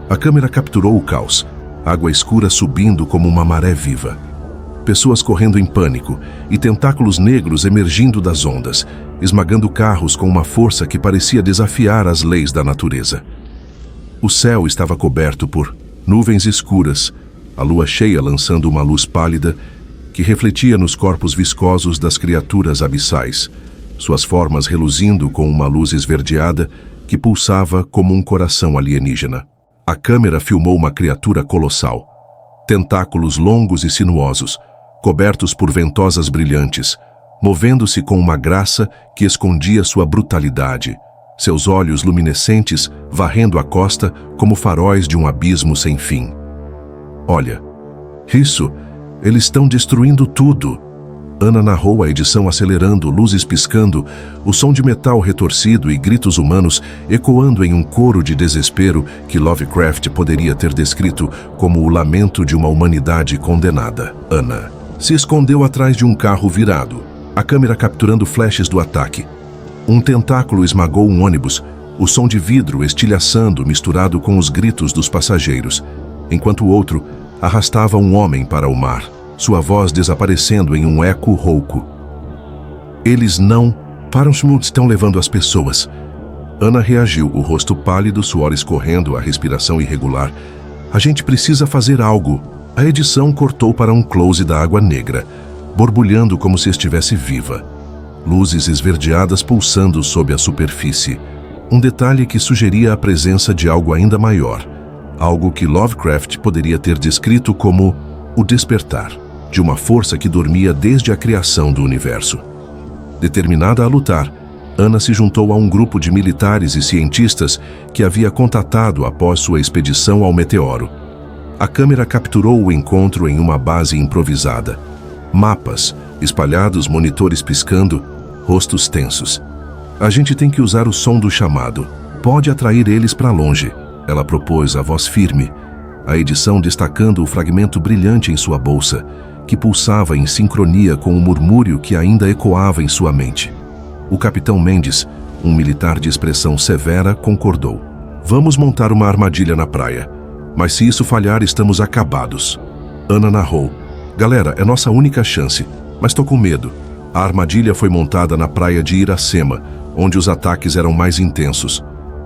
A câmera capturou o caos, água escura subindo como uma maré viva. Pessoas correndo em pânico e tentáculos negros emergindo das ondas, esmagando carros com uma força que parecia desafiar as leis da natureza. O céu estava coberto por nuvens escuras, a lua cheia lançando uma luz pálida que refletia nos corpos viscosos das criaturas abissais, suas formas reluzindo com uma luz esverdeada que pulsava como um coração alienígena. A câmera filmou uma criatura colossal, tentáculos longos e sinuosos, cobertos por ventosas brilhantes, movendo-se com uma graça que escondia sua brutalidade, seus olhos luminescentes varrendo a costa como faróis de um abismo sem fim. Olha, isso, eles estão destruindo tudo. Ana narrou, a edição acelerando, luzes piscando, o som de metal retorcido e gritos humanos ecoando em um coro de desespero que Lovecraft poderia ter descrito como o lamento de uma humanidade condenada. Ana se escondeu atrás de um carro virado, a câmera capturando flashes do ataque. Um tentáculo esmagou um ônibus, o som de vidro estilhaçando misturado com os gritos dos passageiros, enquanto o outro arrastava um homem para o mar, sua voz desaparecendo em um eco rouco. Eles não param, estão levando as pessoas. Ana reagiu, o rosto pálido, suor escorrendo, a respiração irregular. A gente precisa fazer algo. A edição cortou para um close da água negra, borbulhando como se estivesse viva. Luzes esverdeadas pulsando sob a superfície. Um detalhe que sugeria a presença de algo ainda maior. Algo que Lovecraft poderia ter descrito como o despertar de uma força que dormia desde a criação do universo. Determinada a lutar, Ana se juntou a um grupo de militares e cientistas que havia contatado após sua expedição ao meteoro. A câmera capturou o encontro em uma base improvisada. Mapas espalhados, monitores piscando, rostos tensos. A gente tem que usar o som do chamado. Pode atrair eles para longe, ela propôs, a voz firme, a edição destacando o fragmento brilhante em sua bolsa, que pulsava em sincronia com o murmúrio que ainda ecoava em sua mente. O capitão Mendes, um militar de expressão severa, concordou. Vamos montar uma armadilha na praia, mas se isso falhar, estamos acabados. Ana narrou. Galera, é nossa única chance, mas tô com medo. A armadilha foi montada na praia de Iracema, onde os ataques eram mais intensos.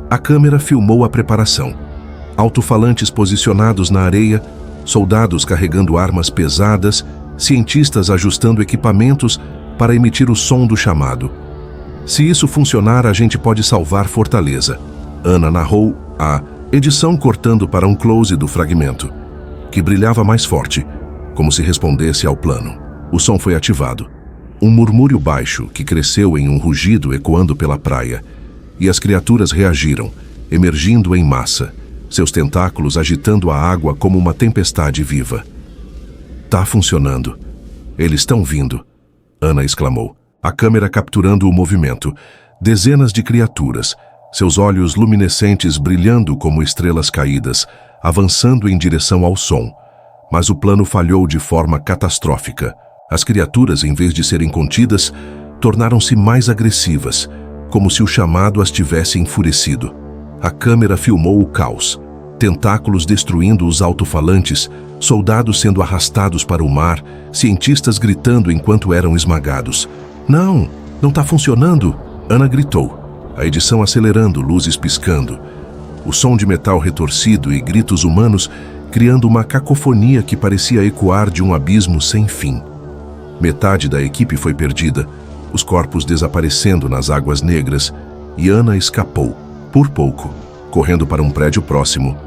A câmera filmou a preparação. Alto-falantes posicionados na areia, soldados carregando armas pesadas, cientistas ajustando equipamentos para emitir o som do chamado. Se isso funcionar, a gente pode salvar Fortaleza. Ana narrou, a edição cortando para um close do fragmento, que brilhava mais forte, como se respondesse ao plano. O som foi ativado. Um murmúrio baixo que cresceu em um rugido ecoando pela praia, e as criaturas reagiram, emergindo em massa, seus tentáculos agitando a água como uma tempestade viva. Tá funcionando. Eles estão vindo, Ana exclamou, a câmera capturando o movimento. Dezenas de criaturas, seus olhos luminescentes brilhando como estrelas caídas, avançando em direção ao som. Mas o plano falhou de forma catastrófica. As criaturas, em vez de serem contidas, tornaram-se mais agressivas, como se o chamado as tivesse enfurecido. A câmera filmou o caos. Tentáculos destruindo os alto-falantes, soldados sendo arrastados para o mar, cientistas gritando enquanto eram esmagados. Não tá funcionando! Ana gritou, a edição acelerando, luzes piscando. O som de metal retorcido e gritos humanos criando uma cacofonia que parecia ecoar de um abismo sem fim. Metade da equipe foi perdida, os corpos desaparecendo nas águas negras, e Ana escapou, por pouco, correndo para um prédio próximo,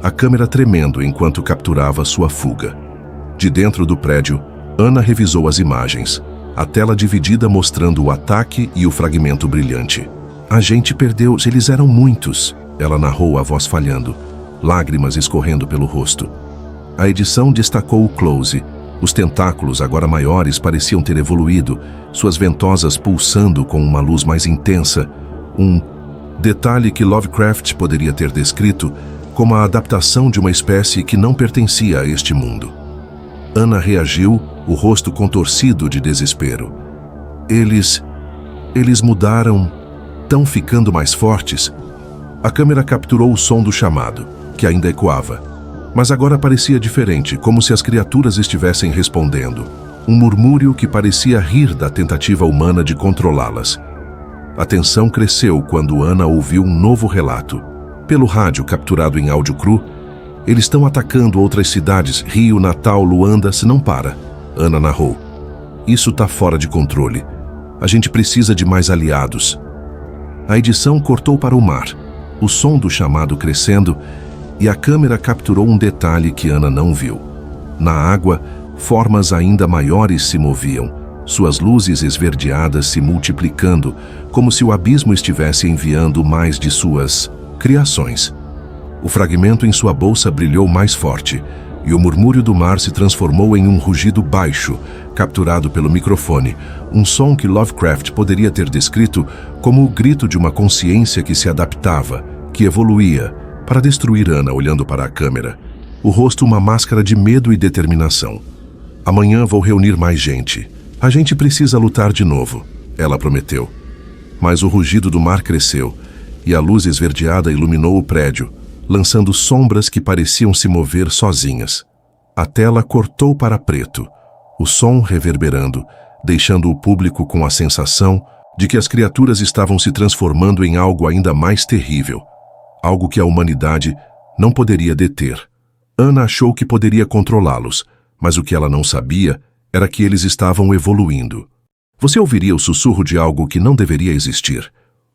a câmera tremendo enquanto capturava sua fuga. De dentro do prédio, Ana revisou as imagens, a tela dividida mostrando o ataque e o fragmento brilhante. A gente perdeu, eles eram muitos, ela narrou, a voz falhando, lágrimas escorrendo pelo rosto. A edição destacou o close. Os tentáculos, agora maiores, pareciam ter evoluído, suas ventosas pulsando com uma luz mais intensa. Um Detalhe que Lovecraft poderia ter descrito como a adaptação de uma espécie que não pertencia a este mundo. Ana reagiu, o rosto contorcido de desespero. Eles mudaram, tão ficando mais fortes. A câmera capturou o som do chamado, que ainda ecoava. Mas agora parecia diferente, como se as criaturas estivessem respondendo. Um murmúrio que parecia rir da tentativa humana de controlá-las. A tensão cresceu quando Ana ouviu um novo relato. Pelo rádio capturado em áudio cru, eles estão atacando outras cidades, Rio, Natal, Luanda, se não para. Ana narrou. Isso tá fora de controle. A gente precisa de mais aliados. A edição cortou para o mar, o som do chamado crescendo, e a câmera capturou um detalhe que Ana não viu. Na água, formas ainda maiores se moviam, suas luzes esverdeadas se multiplicando, como se o abismo estivesse enviando mais de suas criações. O fragmento em sua bolsa brilhou mais forte, e o murmúrio do mar se transformou em um rugido baixo, capturado pelo microfone, um som que Lovecraft poderia ter descrito como o grito de uma consciência que se adaptava, que evoluía, para destruir Ana olhando para a câmera. O rosto uma máscara de medo e determinação. Amanhã vou reunir mais gente. A gente precisa lutar de novo, ela prometeu. Mas o rugido do mar cresceu, e a luz esverdeada iluminou o prédio, lançando sombras que pareciam se mover sozinhas. A tela cortou para preto, o som reverberando, deixando o público com a sensação de que as criaturas estavam se transformando em algo ainda mais terrível. Algo que a humanidade não poderia deter. Ana achou que poderia controlá-los, mas o que ela não sabia era que eles estavam evoluindo. Você ouviria o sussurro de algo que não deveria existir.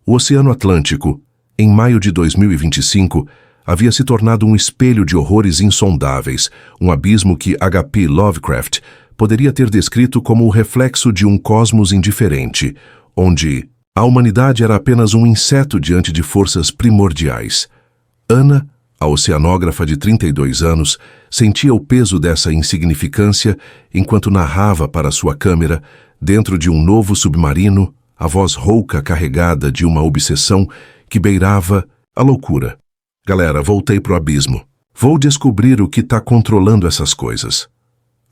O Oceano Atlântico, em maio de 2025, havia se tornado um espelho de horrores insondáveis, um abismo que H.P. Lovecraft poderia ter descrito como o reflexo de um cosmos indiferente, onde a humanidade era apenas um inseto diante de forças primordiais. Ana, a oceanógrafa de 32 anos, sentia o peso dessa insignificância enquanto narrava para sua câmera, dentro de um novo submarino, a voz rouca carregada de uma obsessão que beirava a loucura. Galera, voltei pro abismo. Vou descobrir o que está controlando essas coisas.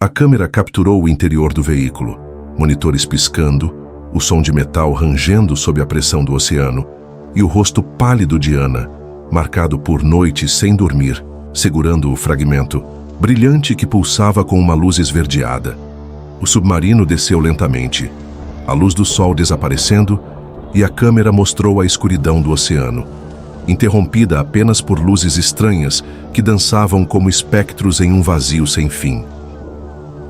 A câmera capturou o interior do veículo, monitores piscando, o som de metal rangendo sob a pressão do oceano e o rosto pálido de Ana, marcado por noites sem dormir, segurando o fragmento, brilhante que pulsava com uma luz esverdeada. O submarino desceu lentamente, a luz do sol desaparecendo e a câmera mostrou a escuridão do oceano, interrompida apenas por luzes estranhas que dançavam como espectros em um vazio sem fim.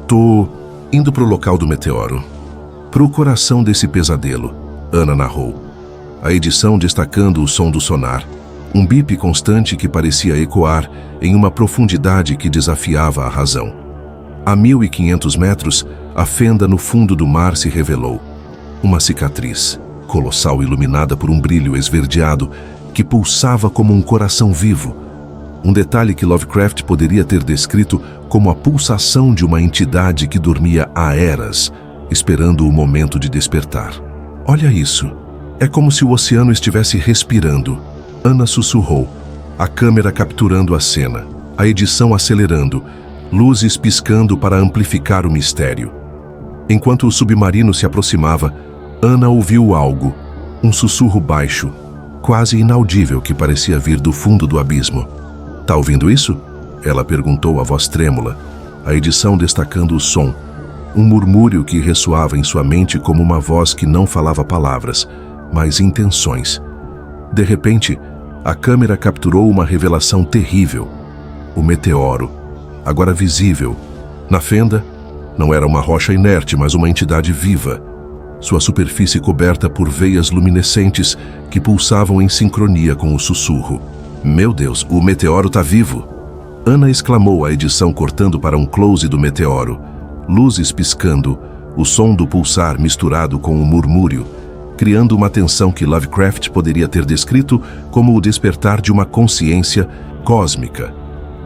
Tô indo pro local do meteoro. Pro coração desse pesadelo, Ana narrou. A edição destacando o som do sonar, um bip constante que parecia ecoar em uma profundidade que desafiava a razão. A 1.500 metros, a fenda no fundo do mar se revelou. Uma cicatriz, colossal iluminada por um brilho esverdeado que pulsava como um coração vivo. Um detalhe que Lovecraft poderia ter descrito como a pulsação de uma entidade que dormia há eras, esperando o momento de despertar. Olha isso. É como se o oceano estivesse respirando. Ana sussurrou, a câmera capturando a cena, a edição acelerando, luzes piscando para amplificar o mistério. Enquanto o submarino se aproximava, Ana ouviu algo, um sussurro baixo, quase inaudível que parecia vir do fundo do abismo. Tá ouvindo isso? Ela perguntou a voz trêmula, a edição destacando o som, um murmúrio que ressoava em sua mente como uma voz que não falava palavras, mas intenções. De repente, a câmera capturou uma revelação terrível. O meteoro, agora visível. Na fenda, não era uma rocha inerte, mas uma entidade viva. Sua superfície coberta por veias luminescentes que pulsavam em sincronia com o sussurro. Meu Deus, o meteoro tá vivo! Ana exclamou, a edição cortando para um close do meteoro. Luzes piscando, o som do pulsar misturado com o murmúrio, criando uma tensão que Lovecraft poderia ter descrito como o despertar de uma consciência cósmica.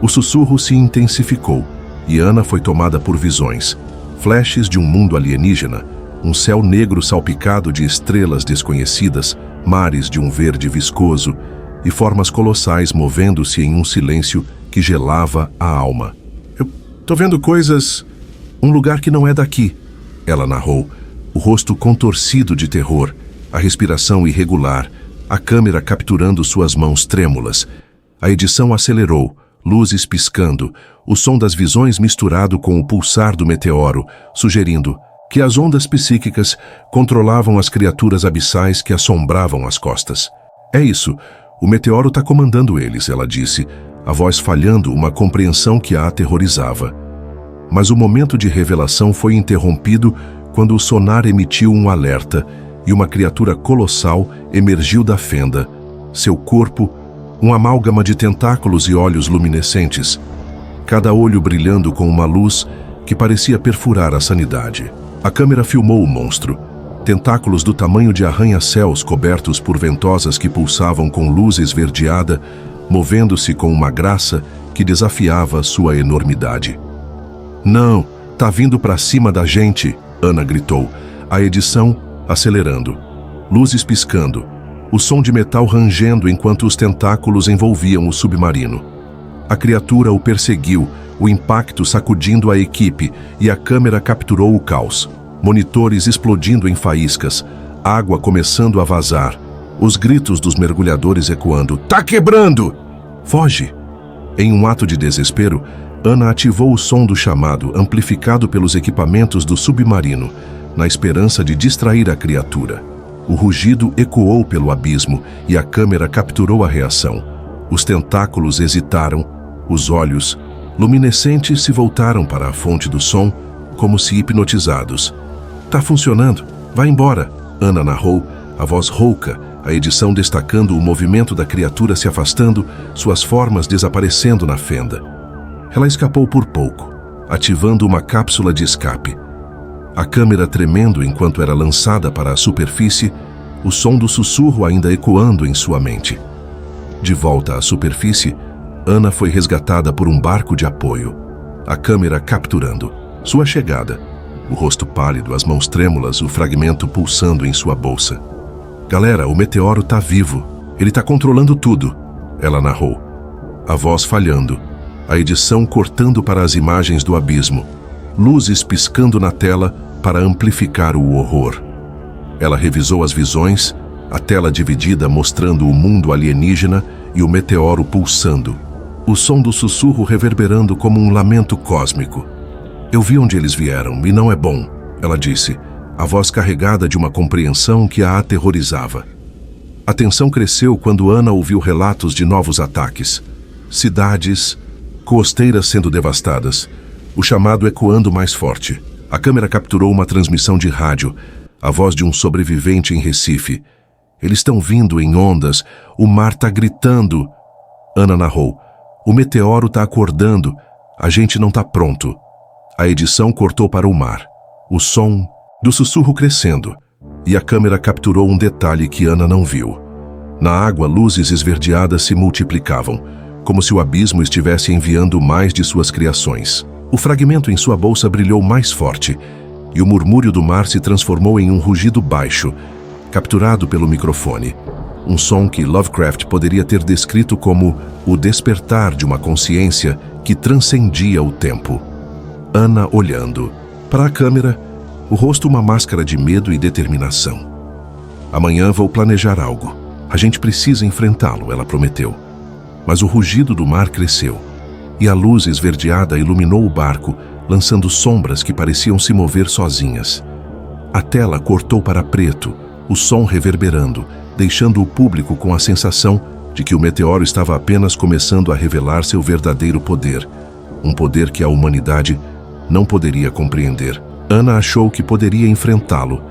O sussurro se intensificou, e Ana foi tomada por visões, flashes de um mundo alienígena, Um céu negro salpicado de estrelas desconhecidas, mares de um verde viscoso e formas colossais movendo-se em um silêncio que gelava a alma. Eu tô vendo coisas... Um lugar que não é daqui, ela narrou, o rosto contorcido de terror, a respiração irregular, a câmera capturando suas mãos trêmulas. A edição acelerou, luzes piscando, o som das visões misturado com o pulsar do meteoro, sugerindo que as ondas psíquicas controlavam as criaturas abissais que assombravam as costas. É isso, o meteoro está comandando eles, ela disse, a voz falhando uma compreensão que a aterrorizava. Mas o momento de revelação foi interrompido quando o sonar emitiu um alerta e uma criatura colossal emergiu da fenda. Seu corpo, um amálgama de tentáculos e olhos luminescentes, cada olho brilhando com uma luz que parecia perfurar a sanidade. A câmera filmou o monstro, tentáculos do tamanho de arranha-céus cobertos por ventosas que pulsavam com luz esverdeada, movendo-se com uma graça que desafiava sua enormidade. Não, tá vindo pra cima da gente, Ana gritou, a edição acelerando. Luzes piscando, o som de metal rangendo enquanto os tentáculos envolviam o submarino. A criatura o perseguiu, o impacto sacudindo a equipe e a câmera capturou o caos. Monitores explodindo em faíscas, água começando a vazar, os gritos dos mergulhadores ecoando. Tá quebrando! Foge! Em um ato de desespero, Ana ativou o som do chamado, amplificado pelos equipamentos do submarino, na esperança de distrair a criatura. O rugido ecoou pelo abismo e a câmera capturou a reação. Os tentáculos hesitaram, os olhos, luminescentes, se voltaram para a fonte do som, como se hipnotizados. Tá funcionando, vai embora, Ana narrou, a voz rouca, a edição destacando o movimento da criatura se afastando, suas formas desaparecendo na fenda. Ela escapou por pouco, ativando uma cápsula de escape. A câmera tremendo enquanto era lançada para a superfície, o som do sussurro ainda ecoando em sua mente. De volta à superfície, Ana foi resgatada por um barco de apoio, a câmera capturando sua chegada, o rosto pálido, as mãos trêmulas, o fragmento pulsando em sua bolsa. Galera, o meteoro tá vivo, ele tá controlando tudo, ela narrou, a voz falhando, a edição cortando para as imagens do abismo, luzes piscando na tela para amplificar o horror. Ela revisou as visões, a tela dividida mostrando o mundo alienígena e o meteoro pulsando, o som do sussurro reverberando como um lamento cósmico. Eu vi onde eles vieram e não é bom, ela disse, a voz carregada de uma compreensão que a aterrorizava. A tensão cresceu quando Ana ouviu relatos de novos ataques. Cidades, costeiras sendo devastadas, o chamado ecoando mais forte. A câmera capturou uma transmissão de rádio, a voz de um sobrevivente em Recife. Eles estão vindo em ondas, o mar tá gritando. Ana narrou, o meteoro tá acordando, a gente não tá pronto. A edição cortou para o mar, o som do sussurro crescendo, e a câmera capturou um detalhe que Ana não viu. Na água, luzes esverdeadas se multiplicavam, como se o abismo estivesse enviando mais de suas criações. O fragmento em sua bolsa brilhou mais forte, e o murmúrio do mar se transformou em um rugido baixo, capturado pelo microfone. Um som que Lovecraft poderia ter descrito como o despertar de uma consciência que transcendia o tempo. Ana olhando. Para a câmera, o rosto uma máscara de medo e determinação. Amanhã vou planejar algo. A gente precisa enfrentá-lo, ela prometeu. Mas o rugido do mar cresceu, e a luz esverdeada iluminou o barco, lançando sombras que pareciam se mover sozinhas. A tela cortou para preto, o som reverberando, deixando o público com a sensação de que o meteoro estava apenas começando a revelar seu verdadeiro poder, um poder que a humanidade não poderia compreender. Ana achou que poderia enfrentá-lo,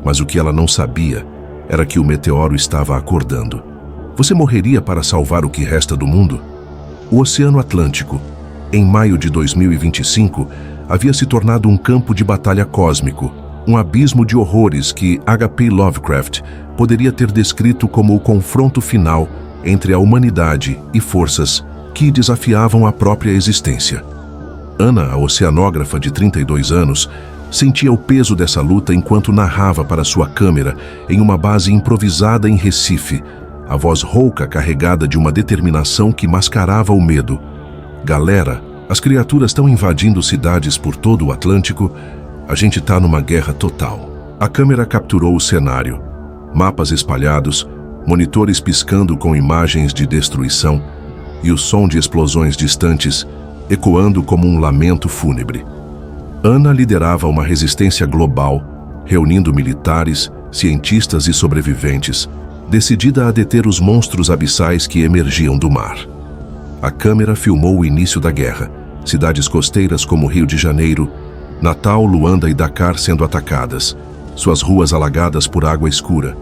mas o que ela não sabia era que o meteoro estava acordando. Você morreria para salvar o que resta do mundo? O Oceano Atlântico, em maio de 2025, havia se tornado um campo de batalha cósmico, um abismo de horrores que H.P. Lovecraft poderia ter descrito como o confronto final entre a humanidade e forças que desafiavam a própria existência. Ana, a oceanógrafa de 32 anos, sentia o peso dessa luta enquanto narrava para sua câmera em uma base improvisada em Recife, a voz rouca carregada de uma determinação que mascarava o medo. Galera, as criaturas estão invadindo cidades por todo o Atlântico. A gente tá numa guerra total. A câmera capturou o cenário. Mapas espalhados, monitores piscando com imagens de destruição e o som de explosões distantes ecoando como um lamento fúnebre. Ana liderava uma resistência global, reunindo militares, cientistas e sobreviventes, decidida a deter os monstros abissais que emergiam do mar. A câmera filmou o início da guerra, cidades costeiras como Rio de Janeiro, Natal, Luanda e Dakar sendo atacadas, suas ruas alagadas por água escura,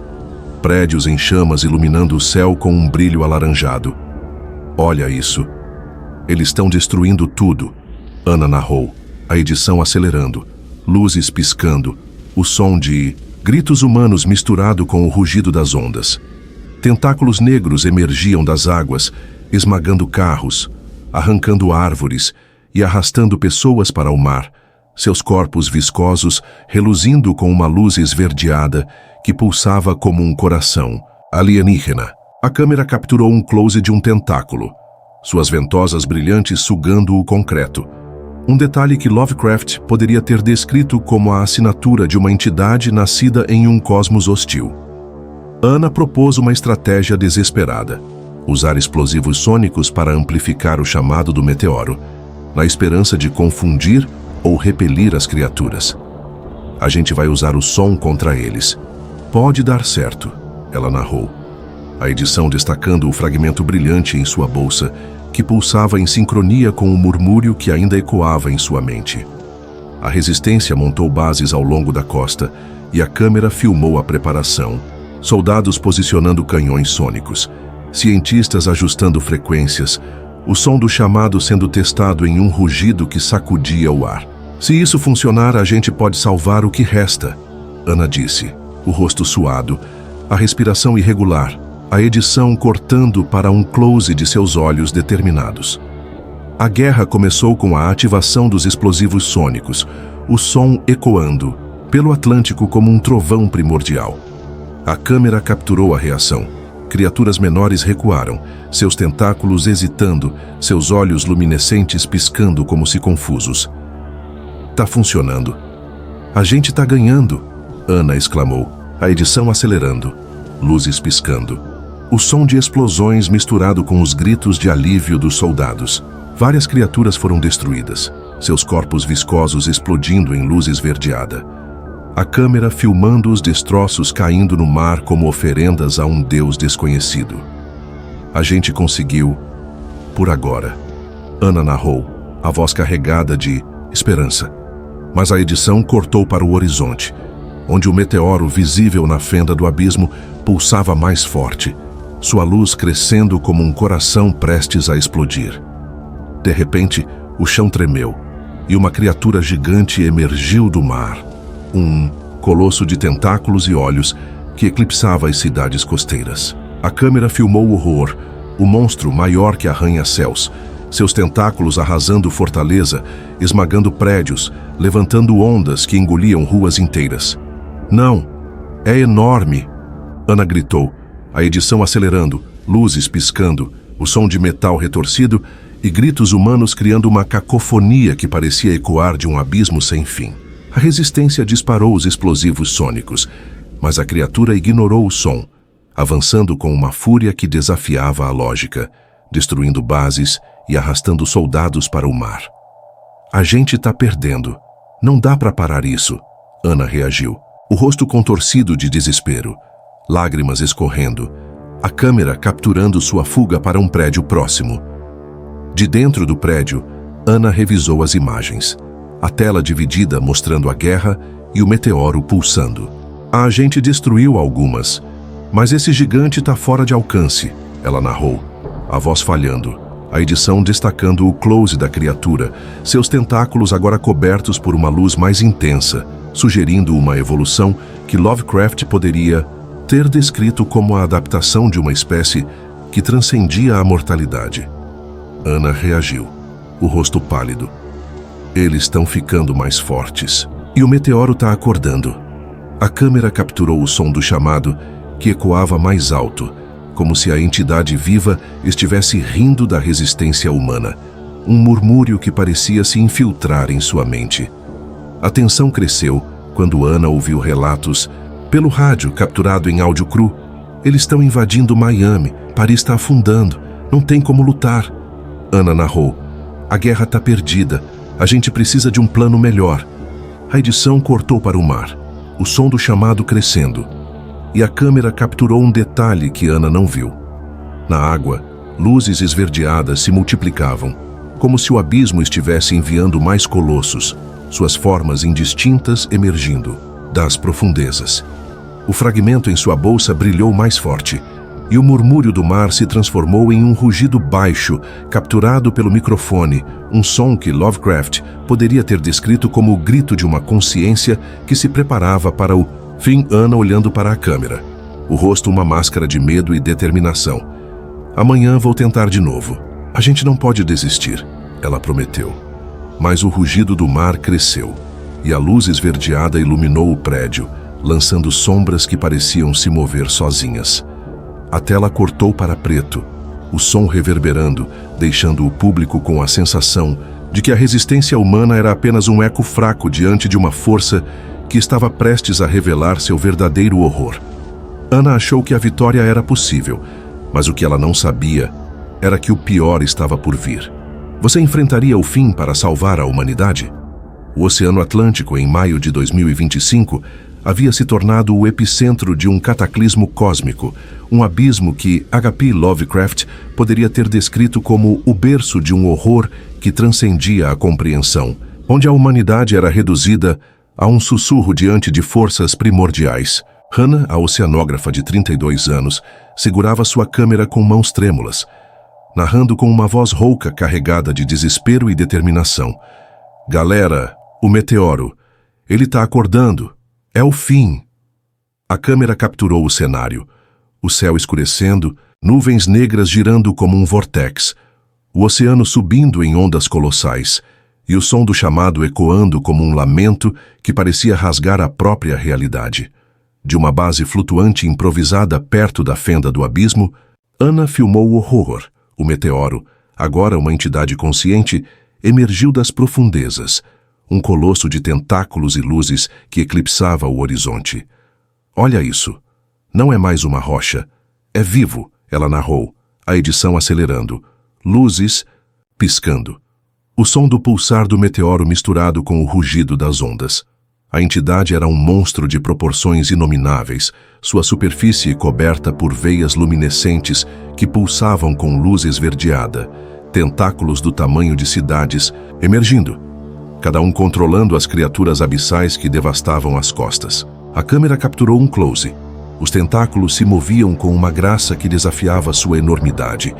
prédios em chamas iluminando o céu com um brilho alaranjado. Olha isso. Eles estão destruindo tudo, Ana narrou, a edição acelerando, luzes piscando, o som de gritos humanos misturado com o rugido das ondas. Tentáculos negros emergiam das águas, esmagando carros, arrancando árvores e arrastando pessoas para o mar, seus corpos viscosos reluzindo com uma luz esverdeada que pulsava como um coração alienígena. A câmera capturou um close de um tentáculo, suas ventosas brilhantes sugando o concreto. Um detalhe que Lovecraft poderia ter descrito como a assinatura de uma entidade nascida em um cosmos hostil. Ana propôs uma estratégia desesperada: usar explosivos sônicos para amplificar o chamado do meteoro, na esperança de confundir ou repelir as criaturas. A gente vai usar o som contra eles. Pode dar certo, ela narrou, a edição destacando o fragmento brilhante em sua bolsa, que pulsava em sincronia com o murmúrio que ainda ecoava em sua mente. A resistência montou bases ao longo da costa e a câmera filmou a preparação, soldados posicionando canhões sônicos, cientistas ajustando frequências, o som do chamado sendo testado em um rugido que sacudia o ar. Se isso funcionar, a gente pode salvar o que resta, Ana disse, o rosto suado, a respiração irregular, a edição cortando para um close de seus olhos determinados. A guerra começou com a ativação dos explosivos sônicos, o som ecoando pelo Atlântico como um trovão primordial. A câmera capturou a reação. Criaturas menores recuaram, seus tentáculos hesitando, seus olhos luminescentes piscando como se confusos. Tá funcionando. A gente tá ganhando, Ana exclamou, a edição acelerando, luzes piscando. O som de explosões misturado com os gritos de alívio dos soldados. Várias criaturas foram destruídas, seus corpos viscosos explodindo em luz esverdeada. A câmera filmando os destroços caindo no mar como oferendas a um deus desconhecido. A gente conseguiu, por agora, Ana narrou, a voz carregada de esperança. Mas a edição cortou para o horizonte, onde o meteoro visível na fenda do abismo pulsava mais forte, sua luz crescendo como um coração prestes a explodir. De repente, o chão tremeu e uma criatura gigante emergiu do mar. Um colosso de tentáculos e olhos que eclipsava as cidades costeiras. A câmera filmou o horror, o monstro maior que arranha-céus, seus tentáculos arrasando fortaleza, esmagando prédios, levantando ondas que engoliam ruas inteiras. Não, é enorme, Ana gritou, a edição acelerando, luzes piscando, o som de metal retorcido e gritos humanos criando uma cacofonia que parecia ecoar de um abismo sem fim. A resistência disparou os explosivos sônicos, mas a criatura ignorou o som, avançando com uma fúria que desafiava a lógica, destruindo bases e arrastando soldados para o mar. A gente tá perdendo. Não dá para parar isso, Ana reagiu, o rosto contorcido de desespero, lágrimas escorrendo, a câmera capturando sua fuga para um prédio próximo. De dentro do prédio, Ana revisou as imagens. A tela dividida mostrando a guerra e o meteoro pulsando. A gente destruiu algumas, mas esse gigante está fora de alcance, ela narrou, a voz falhando, a edição destacando o close da criatura, seus tentáculos agora cobertos por uma luz mais intensa, sugerindo uma evolução que Lovecraft poderia ter descrito como a adaptação de uma espécie que transcendia a mortalidade. Ana reagiu, o rosto pálido. Eles estão ficando mais fortes. E o meteoro tá acordando. A câmera capturou o som do chamado, que ecoava mais alto, como se a entidade viva estivesse rindo da resistência humana. Um murmúrio que parecia se infiltrar em sua mente. A tensão cresceu quando Ana ouviu relatos pelo rádio capturado em áudio cru. Eles estão invadindo Miami, Paris está afundando, não tem como lutar. Ana narrou: a guerra está perdida, a gente precisa de um plano melhor. A edição cortou para o mar, o som do chamado crescendo, e a câmera capturou um detalhe que Ana não viu. Na água, luzes esverdeadas se multiplicavam, como se o abismo estivesse enviando mais colossos, suas formas indistintas emergindo das profundezas. O fragmento em sua bolsa brilhou mais forte, e o murmúrio do mar se transformou em um rugido baixo, capturado pelo microfone, um som que Lovecraft poderia ter descrito como o grito de uma consciência que se preparava para o fim. Ana olhando para a câmera, o rosto uma máscara de medo e determinação. Amanhã vou tentar de novo. A gente não pode desistir, ela prometeu. Mas o rugido do mar cresceu, e a luz esverdeada iluminou o prédio, lançando sombras que pareciam se mover sozinhas. A tela cortou para preto, o som reverberando, deixando o público com a sensação de que a resistência humana era apenas um eco fraco diante de uma força que estava prestes a revelar seu verdadeiro horror. Ana achou que a vitória era possível, mas o que ela não sabia era que o pior estava por vir. Você enfrentaria o fim para salvar a humanidade? O Oceano Atlântico, em maio de 2025, havia se tornado o epicentro de um cataclismo cósmico, um abismo que H.P. Lovecraft poderia ter descrito como o berço de um horror que transcendia a compreensão, onde a humanidade era reduzida a um sussurro diante de forças primordiais. Hannah, a oceanógrafa de 32 anos, segurava sua câmera com mãos trêmulas, narrando com uma voz rouca carregada de desespero e determinação. Galera, o meteoro, ele tá acordando. É o fim. A câmera capturou o cenário. O céu escurecendo, nuvens negras girando como um vortex, o oceano subindo em ondas colossais, e o som do chamado ecoando como um lamento que parecia rasgar a própria realidade. De uma base flutuante improvisada perto da fenda do abismo, Ana filmou o horror. O meteoro, agora uma entidade consciente, emergiu das profundezas, um colosso de tentáculos e luzes que eclipsava o horizonte. Olha isso. Não é mais uma rocha. É vivo, ela narrou, a edição acelerando. Luzes piscando. O som do pulsar do meteoro misturado com o rugido das ondas. A entidade era um monstro de proporções inomináveis, sua superfície coberta por veias luminescentes que pulsavam com luz esverdeada, tentáculos do tamanho de cidades emergindo, cada um controlando as criaturas abissais que devastavam as costas. A câmera capturou um close. Os tentáculos se moviam com uma graça que desafiava sua enormidade,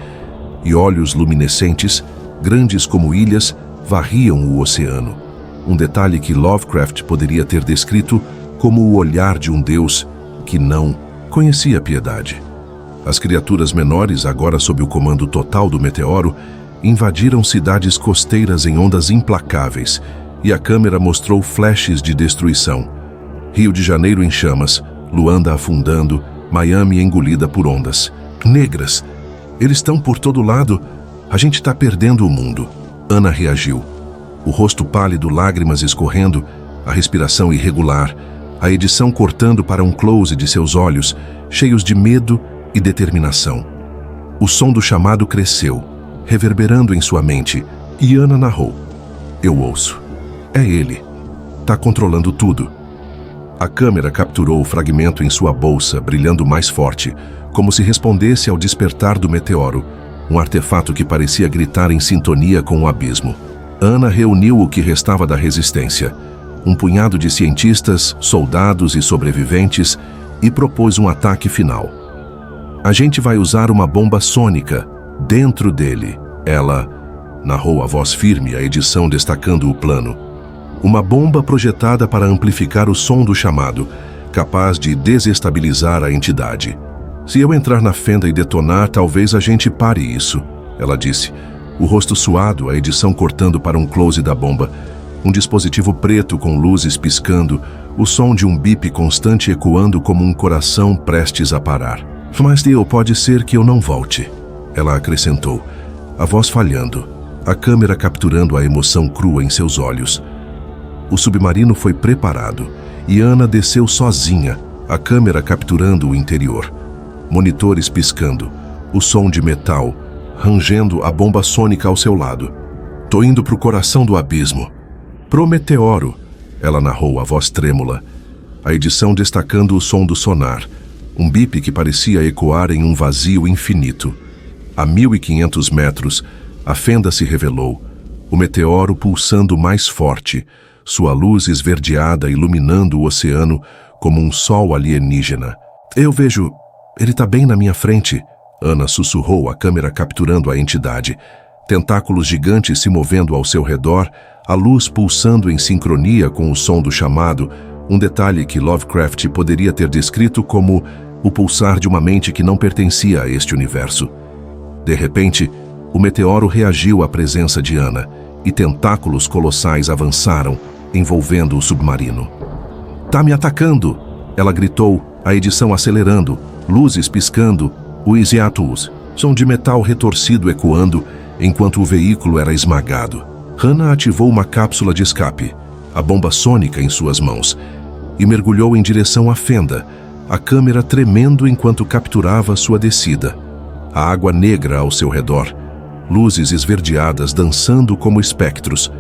e olhos luminescentes, grandes como ilhas, varriam o oceano. Um detalhe que Lovecraft poderia ter descrito como o olhar de um deus que não conhecia piedade. As criaturas menores, agora sob o comando total do meteoro, invadiram cidades costeiras em ondas implacáveis, e a câmera mostrou flashes de destruição. Rio de Janeiro em chamas, Luanda afundando, Miami engolida por ondas negras. Eles estão por todo lado. A gente está perdendo o mundo. Ana reagiu. O rosto pálido, lágrimas escorrendo, a respiração irregular, a edição cortando para um close de seus olhos, cheios de medo e determinação. O som do chamado cresceu, reverberando em sua mente, e Ana narrou. Eu ouço. É ele. Tá controlando tudo. A câmera capturou o fragmento em sua bolsa, brilhando mais forte, como se respondesse ao despertar do meteoro, um artefato que parecia gritar em sintonia com o abismo. Ana reuniu o que restava da resistência, um punhado de cientistas, soldados e sobreviventes, e propôs um ataque final. A gente vai usar uma bomba sônica dentro dele, ela narrou a voz firme, a edição destacando o plano. Uma bomba projetada para amplificar o som do chamado, capaz de desestabilizar a entidade. Se eu entrar na fenda e detonar, talvez a gente pare isso, ela disse. O rosto suado, a edição cortando para um close da bomba. Um dispositivo preto com luzes piscando, o som de um bip constante ecoando como um coração prestes a parar. Mas Theo, pode ser que eu não volte, ela acrescentou, a voz falhando, a câmera capturando a emoção crua em seus olhos. O submarino foi preparado e Ana desceu sozinha, a câmera capturando o interior. Monitores piscando, o som de metal, rangendo a bomba sônica ao seu lado. Tô indo pro coração do abismo. Pro meteoro, ela narrou a voz trêmula. A edição destacando o som do sonar, um bip que parecia ecoar em um vazio infinito. A 1.500 metros, a fenda se revelou, o meteoro pulsando mais forte, sua luz esverdeada iluminando o oceano como um sol alienígena. Eu vejo... Ele tá bem na minha frente, Ana sussurrou, a câmera capturando a entidade. Tentáculos gigantes se movendo ao seu redor, a luz pulsando em sincronia com o som do chamado, um detalhe que Lovecraft poderia ter descrito como o pulsar de uma mente que não pertencia a este universo. De repente, o meteoro reagiu à presença de Ana, e tentáculos colossais avançaram, envolvendo o submarino. Tá me atacando! Ela gritou, a edição acelerando, luzes piscando, o hiatus, som de metal retorcido ecoando, enquanto o veículo era esmagado. Hannah ativou uma cápsula de escape, a bomba sônica em suas mãos, e mergulhou em direção à fenda, a câmera tremendo enquanto capturava sua descida. A água negra ao seu redor, luzes esverdeadas dançando como espectros,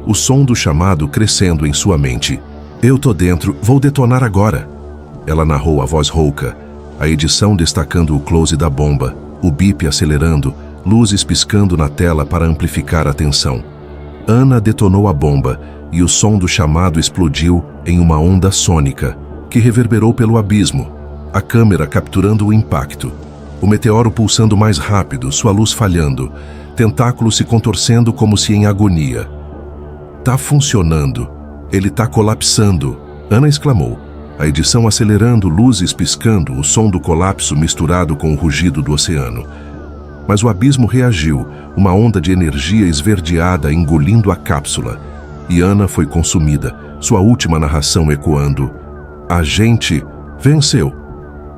o som do chamado crescendo em sua mente. Eu tô dentro, vou detonar agora. Ela narrou a voz rouca, a edição destacando o close da bomba, o bip acelerando, luzes piscando na tela para amplificar a tensão. Ana detonou a bomba e o som do chamado explodiu em uma onda sônica, que reverberou pelo abismo, a câmera capturando o impacto. O meteoro pulsando mais rápido, sua luz falhando, tentáculos se contorcendo como se em agonia. Tá funcionando. Ele tá colapsando, Ana exclamou. A edição acelerando, luzes piscando, o som do colapso misturado com o rugido do oceano. Mas o abismo reagiu, uma onda de energia esverdeada engolindo a cápsula. E Ana foi consumida, sua última narração ecoando. A gente venceu.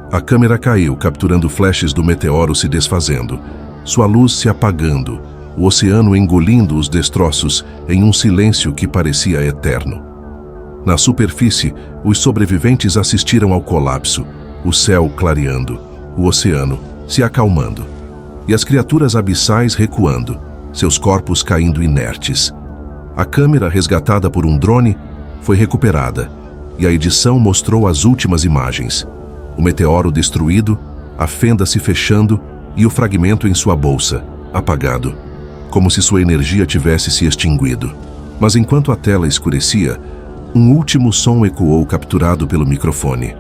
A câmera caiu, capturando flashes do meteoro se desfazendo, sua luz se apagando, o oceano engolindo os destroços em um silêncio que parecia eterno. Na superfície, os sobreviventes assistiram ao colapso, o céu clareando, o oceano se acalmando, e as criaturas abissais recuando, seus corpos caindo inertes. A câmera, resgatada por um drone, foi recuperada, e a edição mostrou as últimas imagens. O meteoro destruído, a fenda se fechando e o fragmento em sua bolsa, apagado, como se sua energia tivesse se extinguido. Mas enquanto a tela escurecia, um último som ecoou capturado pelo microfone.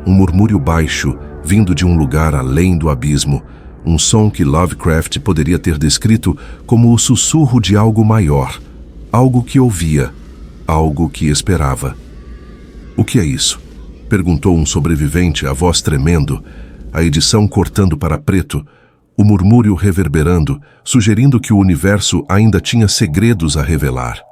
Um murmúrio baixo, vindo de um lugar além do abismo, um som que Lovecraft poderia ter descrito como o sussurro de algo maior, algo que ouvia, algo que esperava. O que é isso? Perguntou um sobrevivente, a voz tremendo, a edição cortando para preto, o murmúrio reverberando, sugerindo que o universo ainda tinha segredos a revelar.